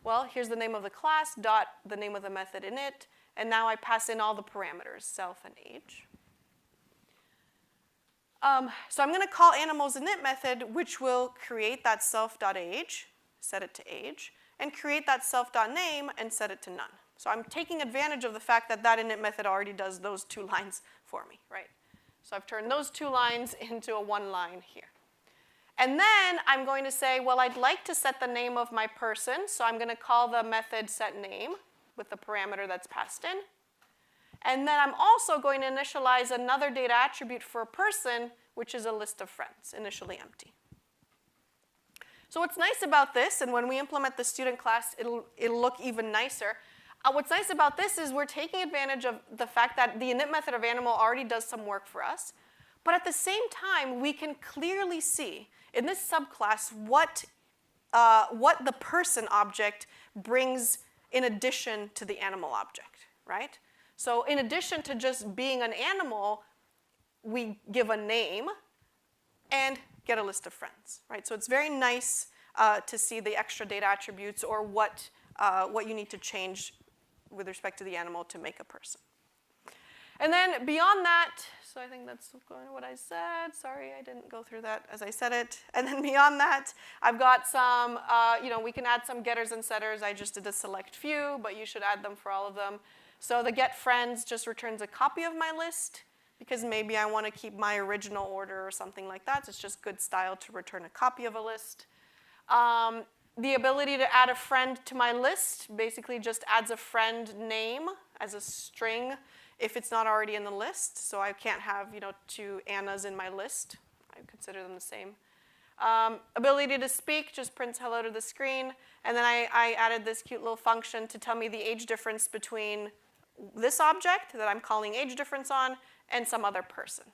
Well, here's the name of the class, dot the name of the method init, and now I pass in all the parameters, self and age. So I'm going to call animals init method, which will create that self.age, set it to age, and create that self.name and set it to none. So I'm taking advantage of the fact that that init method already does those 2 lines for me, right? So I've turned those 2 lines into a 1 line here. And then I'm going to say, well, I'd like to set the name of my person, so I'm going to call the method setName with the parameter that's passed in. And then I'm also going to initialize another data attribute for a person, which is a list of friends, initially empty. So what's nice about this, and when we implement the student class, it'll look even nicer. What's nice about this is we're taking advantage of the fact that the init method of animal already does some work for us. But at the same time, we can clearly see in this subclass what the person object brings in addition to the animal object, right? So in addition to just being an animal, we give a name and get a list of friends, right? So it's very nice to see the extra data attributes or what you need to change with respect to the animal to make a person. And then beyond that, so I think that's what I said. Sorry, I didn't go through that as I said it. And then beyond that, I've got some, we can add some getters and setters. I just did a select few, but you should add them for all of them. So the get friends just returns a copy of my list because maybe I want to keep my original order or something like that. It's just good style to return a copy of a list. The ability to add a friend to my list basically just adds a friend name as a string if it's not already in the list. So I can't have 2 Annas in my list. I consider them the same. Ability to speak just prints hello to the screen. And then I added this cute little function to tell me the age difference between this object that I'm calling age difference on and some other person.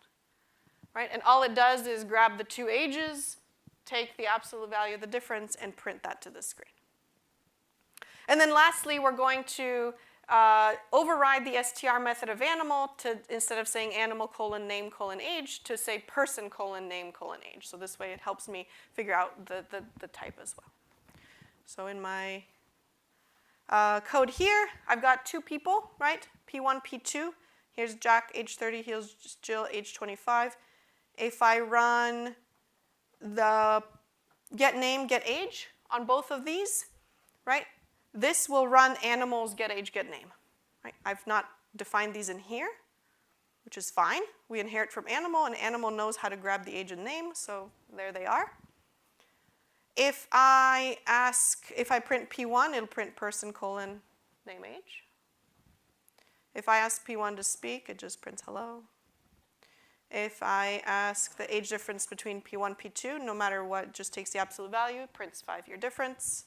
right? And all it does is grab the two ages, take the absolute value of the difference, and print that to the screen. And then lastly, we're going to override the str method of animal to, instead of saying animal colon name colon age, to say person colon name colon age. So this way it helps me figure out the type as well. So in my code here, I've got two people, right? P1, P2. Here's Jack, age 30. Here's Jill, age 25. If I run the get name, get age on both of these, right? This will run animals, get age, get name. Right? I've not defined these in here, which is fine. We inherit from animal, and animal knows how to grab the age and name, so there they are. If I print P1, it'll print person colon name age. If I ask P1 to speak, it just prints hello. If I ask the age difference between P1 and P2, no matter what, it just takes the absolute value, prints 5-year difference.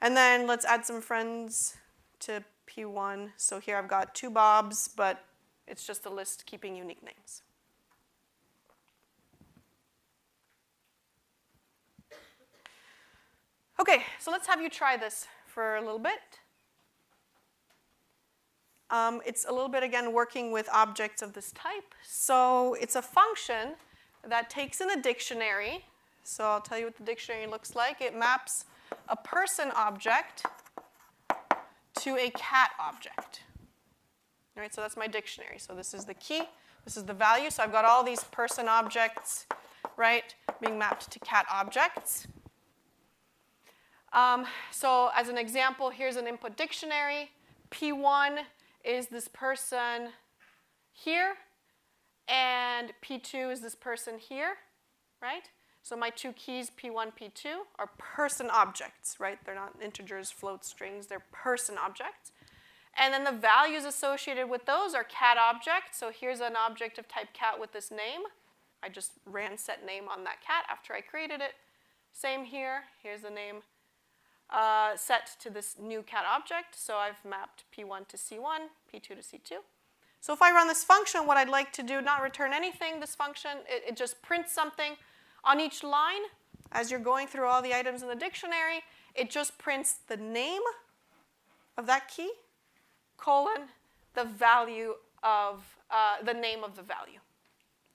And then let's add some friends to P1. So here I've got 2 Bobs, but it's just a list keeping unique names. Okay, so let's have you try this for a little bit. It's a little bit, again, working with objects of this type. So it's a function that takes in a dictionary. So I'll tell you what the dictionary looks like. It maps a person object to a cat object. All right, so that's my dictionary. So this is the key. This is the value. So I've got all these person objects, right, being mapped to cat objects. So as an example, here's an input dictionary. P1 is this person here, and P2 is this person here, right? So my 2 keys, P1, P2, are person objects, right? They're not integers, floats, strings. They're person objects. And then the values associated with those are cat objects. So here's an object of type cat with this name. I just ran set name on that cat after I created it. Same here. Here's the name set to this new cat object. So I've mapped P1 to C1, P2 to C2. So if I run this function, what I'd like to do, not return anything, this function, it just prints something. On each line, as you're going through all the items in the dictionary, it just prints the name of that key, colon, the value of, the name of the value.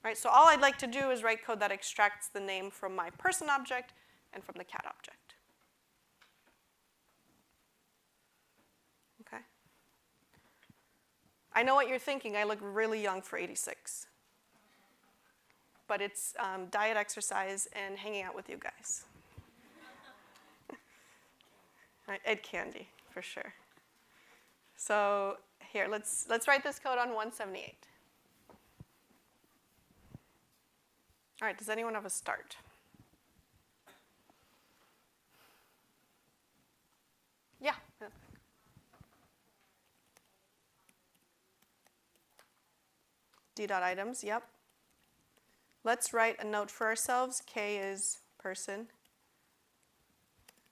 Right? So all I'd like to do is write code that extracts the name from my person object and from the cat object. Okay. I know what you're thinking. I look really young for 86. But it's diet, exercise, and hanging out with you guys. Right, Ed Candy, for sure. So here, let's write this code on 178. All right, does anyone have a start? Yeah. D.items, yep. Let's write a note for ourselves. K is person.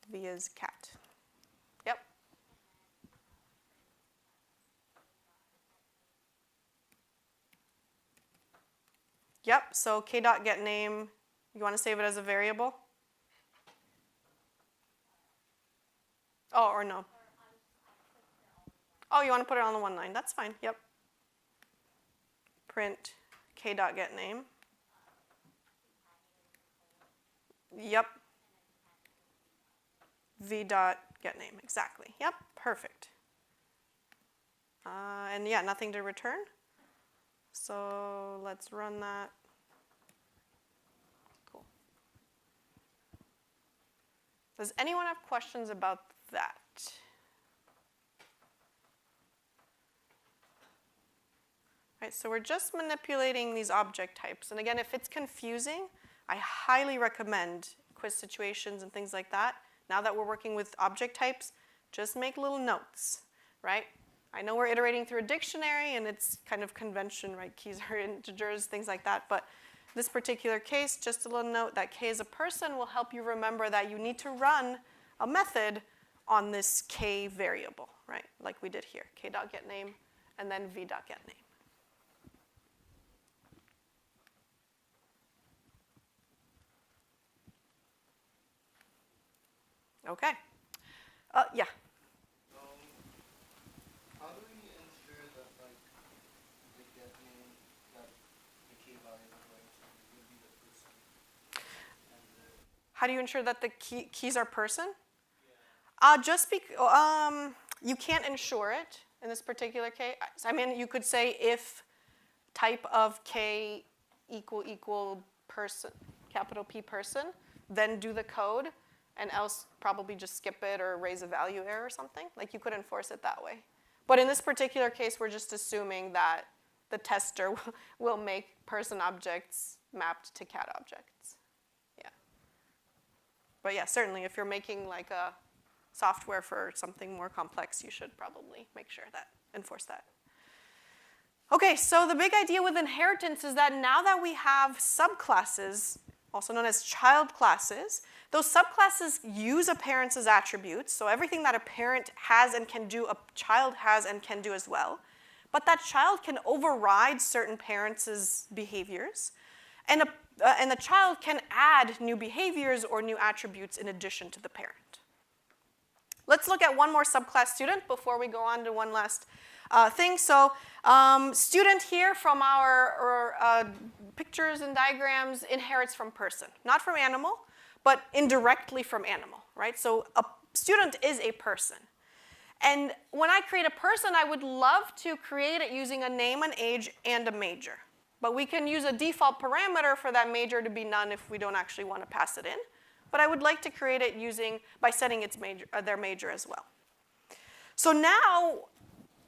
V is cat. Yep. Yep, so k.getName, you want to save it as a variable? Oh, or no? Oh, you want to put it on the 1 line. That's fine, yep. Print k.getName. Yep. V.getName, exactly. Yep, perfect. And yeah, nothing to return. So let's run that. Cool. Does anyone have questions about that? All right, so we're just manipulating these object types. And again, if it's confusing, I highly recommend quiz situations and things like that. Now that we're working with object types, just make little notes, right? I know we're iterating through a dictionary, and it's kind of convention, right? Keys are integers, things like that. But this particular case, just a little note that K is a person will help you remember that you need to run a method on this K variable, right? Like we did here, K.getName, and then V.getName. Okay. Yeah. How do we ensure that like the get name that the key value is going to be the person and the How do you ensure that the keys are person? You can't ensure it in this particular case. I mean, you could say if type of K equal person, capital P person, then do the code, and else probably just skip it or raise a value error or something. Like you could enforce it that way. But in this particular case, we're just assuming that the tester will make person objects mapped to cat objects. Yeah. But yeah, certainly if you're making like a software for something more complex, you should probably make sure that, enforce that. Okay, so the big idea with inheritance is that now that we have subclasses, also known as child classes, those subclasses use a parent's attributes, so everything that a parent has and can do, a child has and can do as well. But that child can override certain parents' behaviors, and the child can add new behaviors or new attributes in addition to the parent. Let's look at one more subclass student before we go on to one last thing. So student here from our pictures and diagrams inherits from person. Not from animal, but indirectly from animal, right? So a student is a person. And when I create a person, I would love to create it using a name, an age, and a major. But we can use a default parameter for that major to be none if we don't actually want to pass it in. But I would like to create it by setting its major, their major as well. So now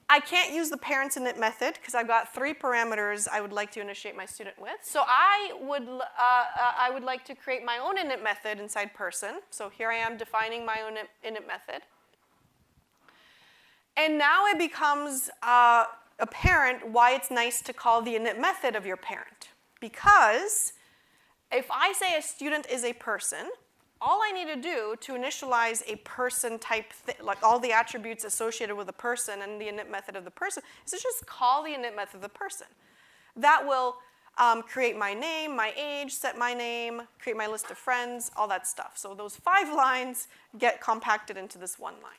I can't use the parents init method because I've got 3 parameters I would like to initiate my student with. So I would like to create my own init method inside person. So here I am defining my own init method. And now it becomes apparent why it's nice to call the init method of your parent. Because if I say a student is a person, all I need to do to initialize a person type thing, like all the attributes associated with a person and the init method of the person, is to just call the init method of the person. That will create my name, my age, set my name, create my list of friends, all that stuff. So those 5 lines get compacted into this 1 line.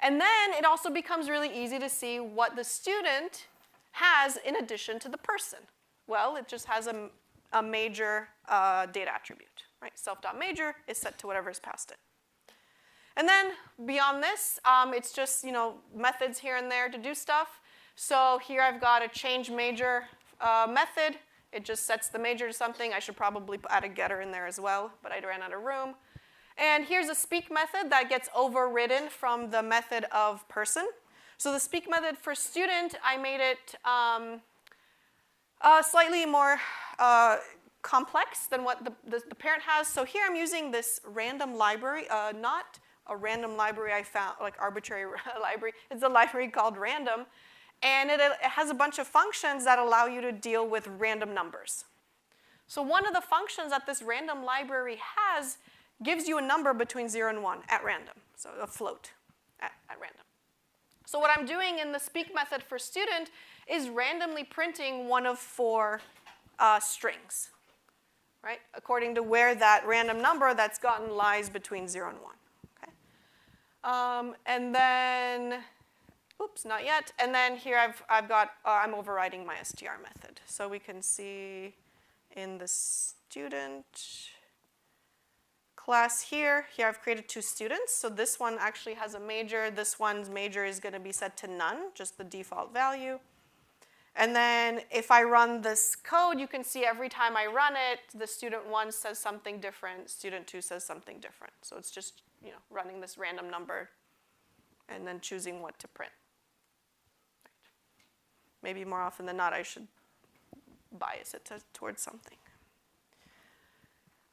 And then it also becomes really easy to see what the student has in addition to the person. Well, it just has a major data attribute, right? Self.major is set to whatever is passed it. And then beyond this, it's just methods here and there to do stuff. So here I've got a change major method. It just sets the major to something. I should probably add a getter in there as well, but I ran out of room. And here's a speak method that gets overridden from the method of person. So the speak method for student, I made it slightly more complex than what the parent has. So here I'm using this random library, not a random library I found, like arbitrary library. It's a library called random. And it has a bunch of functions that allow you to deal with random numbers. So one of the functions that this random library has gives you a number between 0 and 1 at random, so a float at random. So what I'm doing in the speak method for student is randomly printing one of 4 strings, right? According to where that random number that's gotten lies between 0 and 1, okay? And then, oops, not yet. And then here I'm overriding my str method. So we can see in the student class here I've created 2 students. So this one actually has a major. This one's major is going to be set to none, just the default value. And then if I run this code, you can see every time I run it, the student 1 says something different, student 2 says something different. So it's just running this random number and then choosing what to print. Right. Maybe more often than not, I should bias it towards something.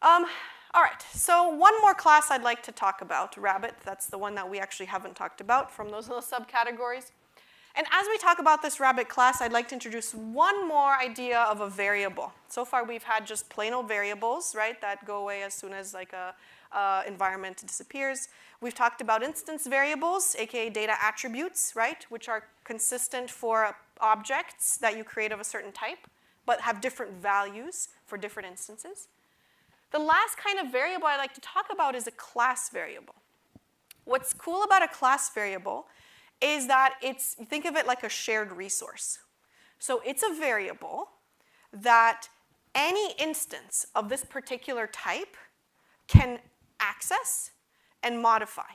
All right, so one more class I'd like to talk about, rabbit. That's the one that we actually haven't talked about from those little subcategories. And as we talk about this rabbit class, I'd like to introduce one more idea of a variable. So far, we've had just plain old variables, right, that go away as soon as like a environment disappears. We've talked about instance variables, aka data attributes, right, which are consistent for objects that you create of a certain type, but have different values for different instances. The last kind of variable I like to talk about is a class variable. What's cool about a class variable is that think of it like a shared resource. So it's a variable that any instance of this particular type can access and modify.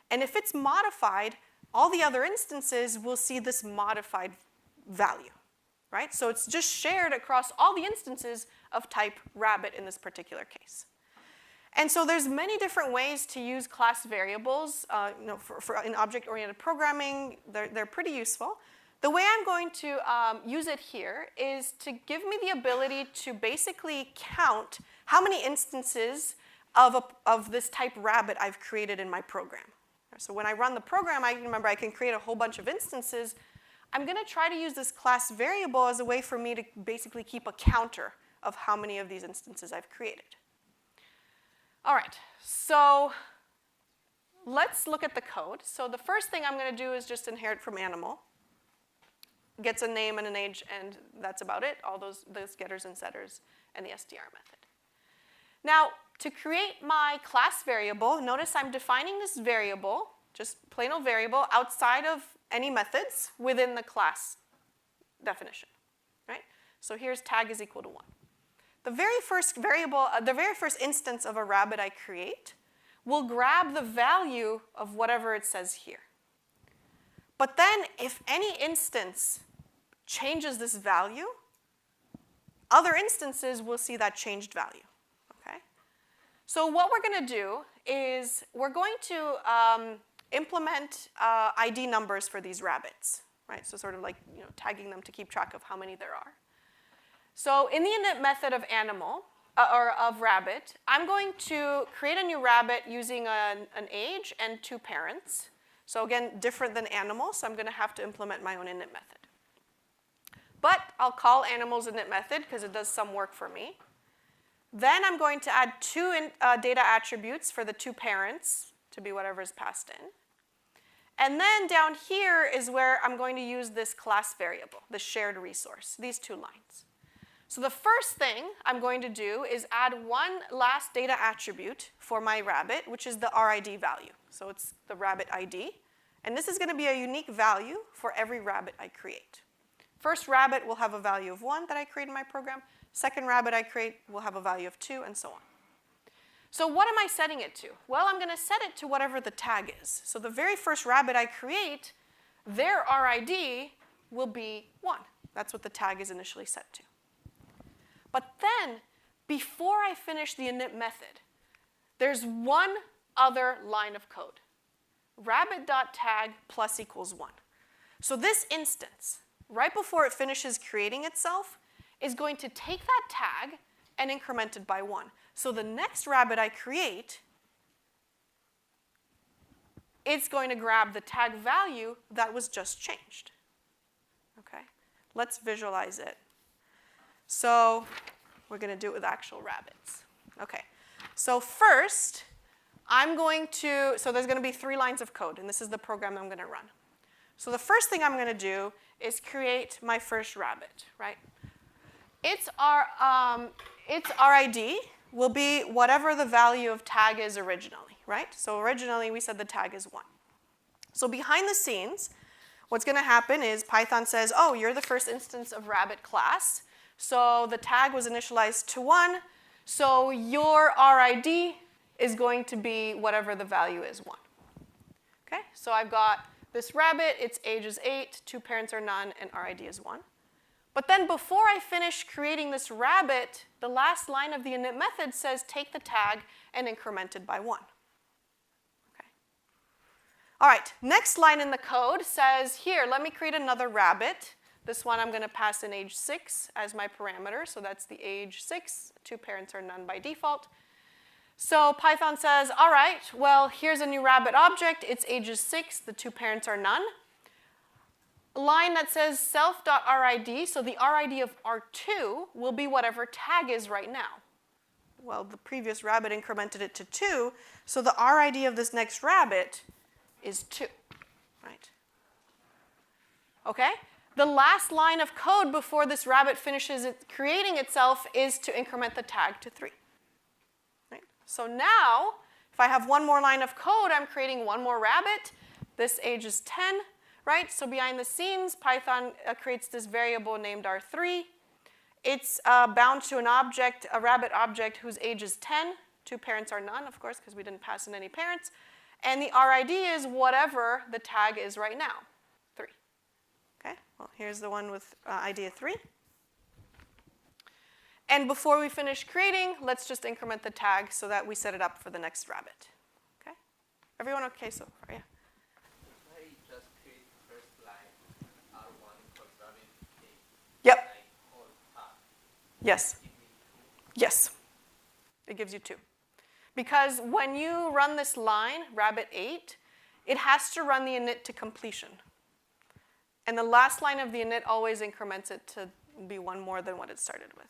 And if it's modified, all the other instances will see this modified value, right? So it's just shared across all the instances of type rabbit in this particular case. And so there's many different ways to use class variables. In object-oriented programming, they're pretty useful. The way I'm going to use it here is to give me the ability to basically count how many instances of this type rabbit I've created in my program. So when I run the program, remember I can create a whole bunch of instances. I'm going to try to use this class variable as a way for me to basically keep a counter of how many of these instances I've created. All right, so let's look at the code. So the first thing I'm going to do is just inherit from animal. Gets a name and an age, and that's about it, all those getters and setters and the str method. Now, to create my class variable, notice I'm defining this variable, just plain old variable, outside of any methods within the class definition, right? So here's tag is equal to 1. The very first variable, the very first instance of a rabbit I create will grab the value of whatever it says here. But then if any instance changes this value, other instances will see that changed value, okay? So what we're going to do is we're going to implement ID numbers for these rabbits, right? So sort of like tagging them to keep track of how many there are. So in the init method of animal, or of rabbit, I'm going to create a new rabbit using an age and 2 parents. So again, different than animal, so I'm going to have to implement my own init method. But I'll call animal's init method because it does some work for me. Then I'm going to add 2 data attributes for the 2 parents to be whatever is passed in. And then down here is where I'm going to use this class variable, the shared resource, these 2 lines. So the first thing I'm going to do is add one last data attribute for my rabbit, which is the RID value. So it's the rabbit ID. And this is going to be a unique value for every rabbit I create. First rabbit will have a value of 1 that I create in my program. Second rabbit I create will have a value of 2, and so on. So what am I setting it to? Well, I'm going to set it to whatever the tag is. So the very first rabbit I create, their RID will be 1. That's what the tag is initially set to. But then, before I finish the init method, there's one other line of code. Rabbit.tag plus equals 1. So this instance, right before it finishes creating itself, is going to take that tag and increment it by 1. So the next rabbit I create, it's going to grab the tag value that was just changed. Okay? Let's visualize it. So we're going to do it with actual rabbits. Okay. So first, I'm going to, so there's going to be 3 lines of code, and this is the program I'm going to run. So the first thing I'm going to do is create my first rabbit, right? Its RID will be whatever the value of tag is originally, right? So originally, we said the tag is 1. So behind the scenes, what's going to happen is Python says, oh, you're the first instance of rabbit class. So the tag was initialized to 1. So your RID is going to be whatever the value is 1. Okay? So I've got this rabbit. Its age is 8. 2 parents are none. And RID is 1. But then before I finish creating this rabbit, the last line of the init method says take the tag and increment it by 1. Okay. All right. Next line in the code says, here, let me create another rabbit. This one I'm going to pass in age 6 as my parameter. So that's the age 6. 2 parents are none by default. So Python says, all right, well, here's a new rabbit object. Its age is 6. The 2 parents are none. A line that says self.rid, so the RID of R2 will be whatever tag is right now. Well, the previous rabbit incremented it to 2, so the RID of this next rabbit is 2, right? Okay? The last line of code before this rabbit finishes creating itself is to increment the tag to 3. So now, if I have one more line of code, I'm creating one more rabbit. This age is 10, right? So behind the scenes, Python creates this variable named R3. It's bound to an object, a rabbit object whose age is 10. Two parents are none, of course, because we didn't pass in any parents. And the RID is whatever the tag is right now, 3. Okay, well, here's the one with ID of 3. And before we finish creating, let's just increment the tag so that we set it up for the next rabbit. Okay? Everyone okay so far? Yeah. I just create first line R1 equals rabbit A. Yep. Like whole path. Yes. Give me 2. Yes. It gives you 2. Because when you run this line, rabbit 8, it has to run the init to completion. And the last line of the init always increments it to be one more than what it started with.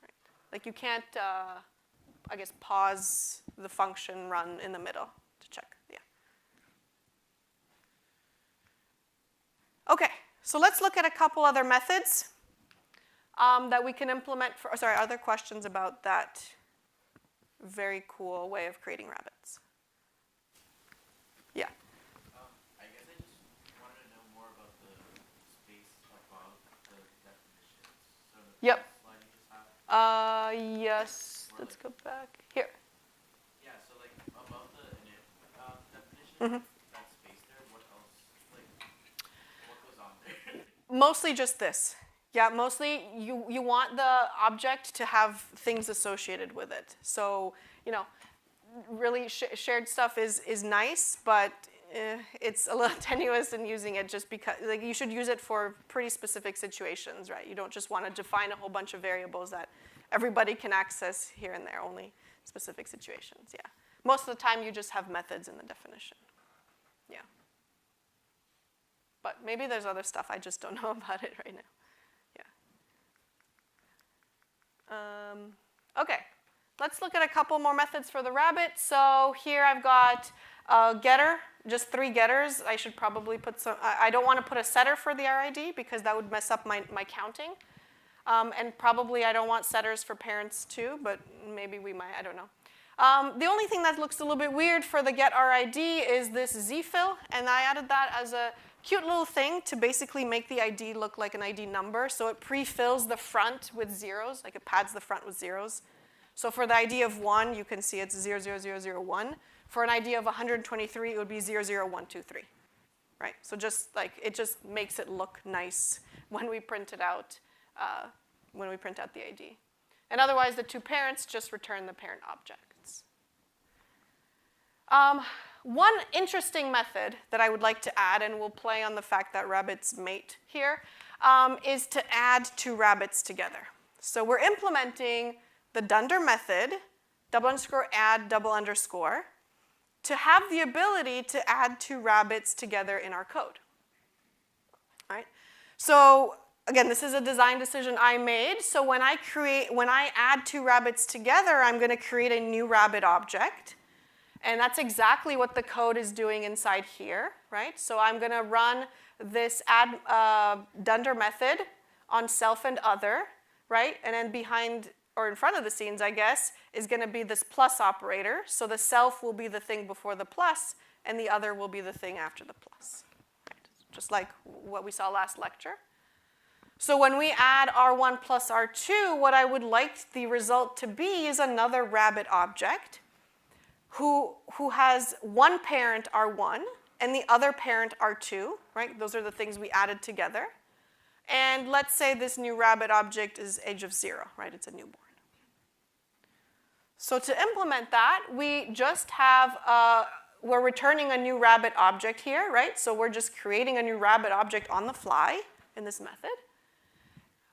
Right. Like you can't, I guess, pause the function run in the middle to check. Yeah. Okay, so let's look at a couple other methods that we can implement for, sorry, other questions about that very cool way of creating rabbits. Yeah. I guess I just wanted to know more about the space above the definitions. So the Yep. first slide you just have. Yes, let's go back. Here. Yeah, so like above the init definition, Mhm. that space there, what else, like, what goes on there? Mostly just this. Yeah, mostly you want the object to have things associated with it. So, you know, really shared stuff is nice, but it's a little tenuous in using it just because, like, you should use it for pretty specific situations, right? You don't just want to define a whole bunch of variables that everybody can access here and there, only specific situations, yeah. Most of the time you just have methods in the definition, yeah. But maybe there's other stuff, I just don't know about it right now. Okay, let's look at a couple more methods for the rabbit. So here I've got a getter, just 3 getters. I should probably put some, I don't want to put a setter for the RID because that would mess up my counting. And probably I don't want setters for parents too, but maybe we might, I don't know. The only thing that looks a little bit weird for the get RID is this zfill, and I added that as a cute little thing to basically make the ID look like an ID number. So it pre-fills the front with zeros, like it pads the front with zeros. So for the ID of 1, you can see it's 00001. For an ID of 123, it would be 00123, right? So just like, it just makes it look nice when we print it out, when we print out the ID. And otherwise, the 2 parents just return the parent objects. One interesting method that I would like to add, and we'll play on the fact that rabbits mate here, is to add 2 rabbits together. So we're implementing the dunder method, _add, _, to have the ability to add 2 rabbits together in our code. All right? So again, this is a design decision I made. So when I add 2 rabbits together, I'm going to create a new rabbit object. And that's exactly what the code is doing inside here, right? So I'm going to run this add dunder method on self and other, right? And then behind, or in front of the scenes, I guess, is going to be this plus operator. So the self will be the thing before the plus, and the other will be the thing after the plus. Right? Just like what we saw last lecture. So when we add R1 plus R2, what I would like the result to be is another rabbit object who has one parent R1 and the other parent R2, right? Those are the things we added together. And let's say this new rabbit object is age of 0, right? It's a newborn. So to implement that, we just have, we're returning a new rabbit object here, right? So we're just creating a new rabbit object on the fly in this method.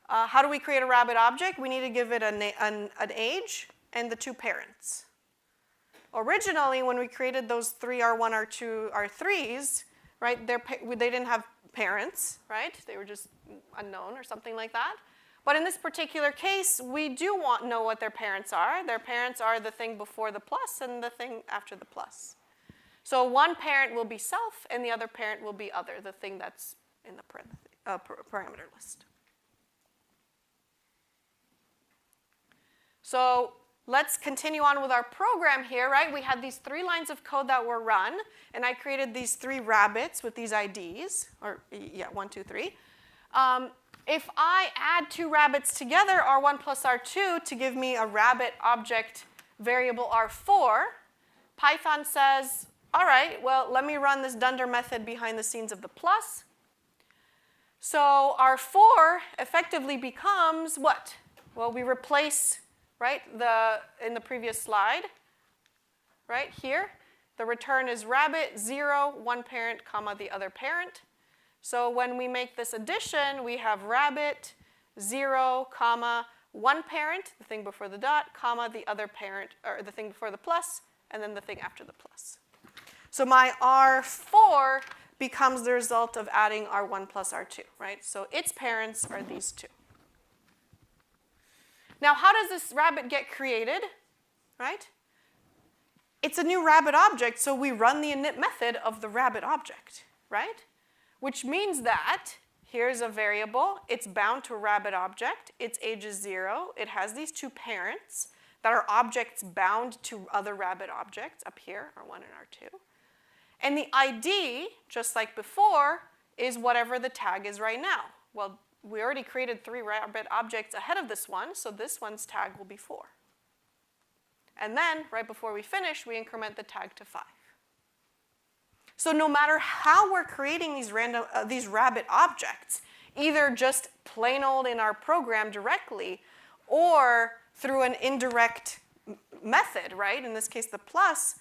How do we create a rabbit object? We need to give it an age and the 2 parents. Originally, when we created those 3 R1, R2, R3s, right, they didn't have parents, right? They were just unknown or something like that. But in this particular case, we do know what their parents are. Their parents are the thing before the plus and the thing after the plus. So one parent will be self, and the other parent will be other, the thing that's in the parameter list. So let's continue on with our program here, right? We had these 3 lines of code that were run, and I created these 3 rabbits with these IDs, or yeah, 1, 2, 3. If I add 2 rabbits together, R1 plus R2, to give me a rabbit object variable R4, Python says, all right, well, let me run this dunder method behind the scenes of the plus. So R4 effectively becomes what? Well, we replace, right, in the previous slide, right here, the return is rabbit, 0, one parent, comma, the other parent. So when we make this addition, we have rabbit, 0, comma, one parent, the thing before the dot, comma, the other parent, or the thing before the plus, and then the thing after the plus. So my R4 becomes the result of adding R1 plus R2, right? So its parents are these 2. Now, how does this rabbit get created, right? It's a new rabbit object, so we run the init method of the rabbit object, right? Which means that here's a variable. It's bound to a rabbit object. Its age is 0. It has these 2 parents that are objects bound to other rabbit objects up here, R1 and R2. And the ID, just like before, is whatever the tag is right now. Well, we already created 3 rabbit objects ahead of this one, so this one's tag will be 4. And then, right before we finish, we increment the tag to 5. So no matter how we're creating these rabbit objects, either just plain old in our program directly, or through an indirect method, right? In this case, the plus,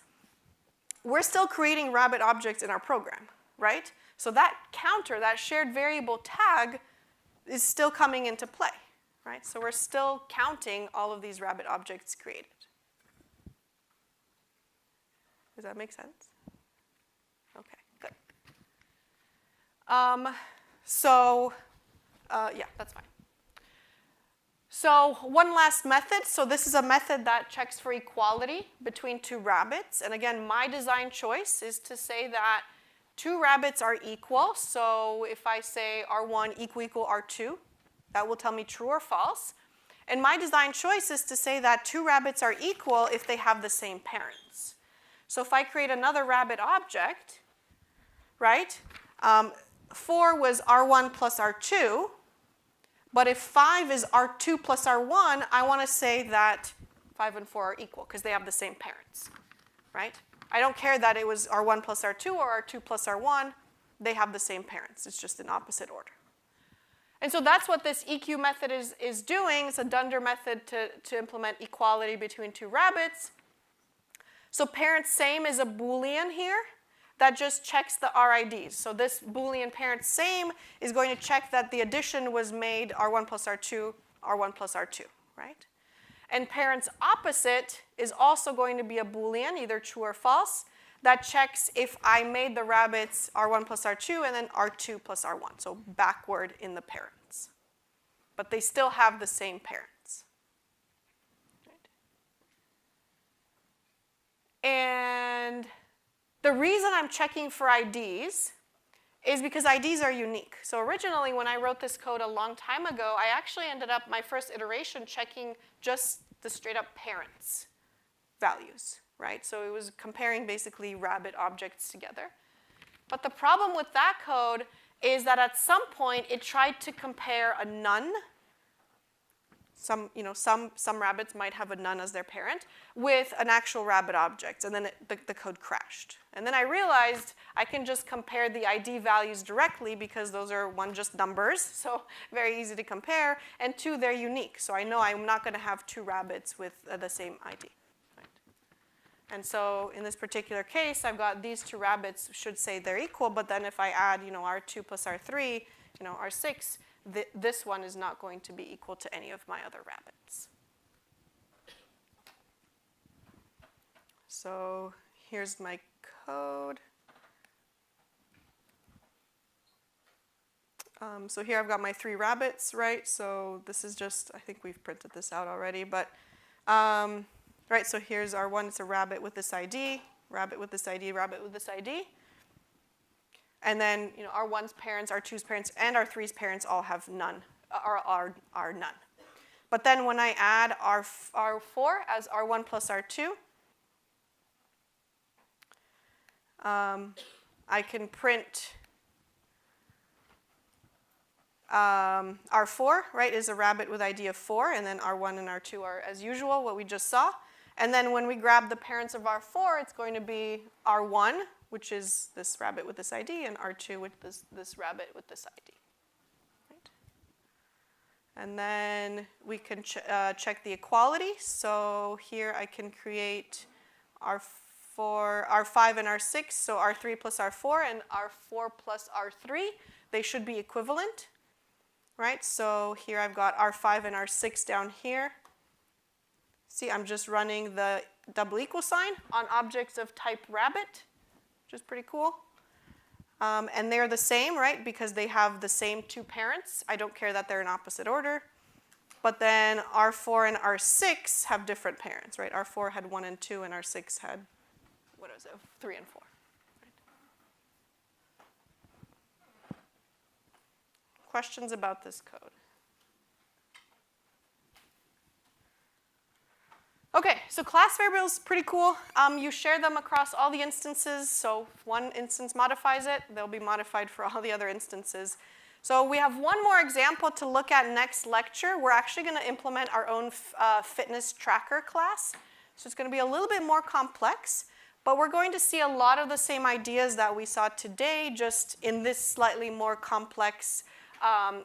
we're still creating rabbit objects in our program, right? So that counter, that shared variable tag, is still coming into play, right? So we're still counting all of these rabbit objects created. Does that make sense? Okay, good. Yeah, that's fine. So one last method. So this is a method that checks for equality between 2 rabbits. And again, my design choice is to say that 2 rabbits are equal. So if I say R1 equal R2, that will tell me true or false. And my design choice is to say that 2 rabbits are equal if they have the same parents. So if I create another rabbit object, right, 4 was R1 plus R2, but if 5 is R2 plus R1, I want to say that 5 and 4 are equal because they have the same parents, right? I don't care that it was R1 plus R2 or R2 plus R1. They have the same parents. It's just in opposite order. And so that's what this EQ method is doing. It's a dunder method to implement equality between 2 rabbits. So parent same is a Boolean here that just checks the RIDs. So this Boolean parent same is going to check that the addition was made R1 plus R2, R1 plus R2, right? And parents opposite is also going to be a Boolean, either true or false, that checks if I made the rabbits R1 plus R2 and then R2 plus R1, so backward in the parents. But they still have the same parents. And the reason I'm checking for IDs is because IDs are unique. So originally, when I wrote this code a long time ago, I actually ended up, my first iteration, checking just the straight up parents values, right? So it was comparing basically rabbit objects together. But the problem with that code is that at some point, it tried to compare a none. Some rabbits might have a none as their parent with an actual rabbit object, and then the code crashed. And then I realized I can just compare the ID values directly because those are, 1, just numbers, so very easy to compare, and 2, they're unique. So I know I'm not going to have 2 rabbits with the same ID. Right? And so in this particular case, I've got these 2 rabbits should say they're equal, but then if I add R2 plus R3, R6, this one is not going to be equal to any of my other rabbits. So here's my code. So here I've got my 3 rabbits, right? So this is just, I think we've printed this out already, but, right, so here's R1, it's a rabbit with this ID, rabbit with this ID, rabbit with this ID. And then, R1's parents, R2's parents, and R3's parents all have none, are none. But then when I add R4 as R1 plus R2, I can print R4, right, is a rabbit with ID of 4, and then R1 and R2 are, as usual, what we just saw. And then when we grab the parents of R4, it's going to be R1, which is this rabbit with this ID, and R2 with this rabbit with this ID. Right? And then we can check the equality. So here I can create R5 and R6, so R3 plus R4 and R4 plus R3. They should be equivalent. Right, so here I've got R5 and R6 down here. See, I'm just running the double equal sign on objects of type rabbit, which is pretty cool. And they're the same, right, because they have the same two parents. I don't care that they're in opposite order. But then R4 and R6 have different parents, right? R4 had 1 and 2, and R6 had, 3 and 4. Questions about this code? Okay, so class variables, pretty cool. You share them across all the instances, so if one instance modifies it, they'll be modified for all the other instances. So we have one more example to look at next lecture. We're actually going to implement our own fitness tracker class. So it's going to be a little bit more complex, but we're going to see a lot of the same ideas that we saw today, just in this slightly more complex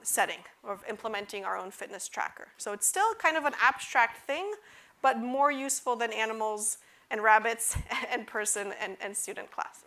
setting of implementing our own fitness tracker. So it's still kind of an abstract thing, but more useful than animals and rabbits and person and student classes.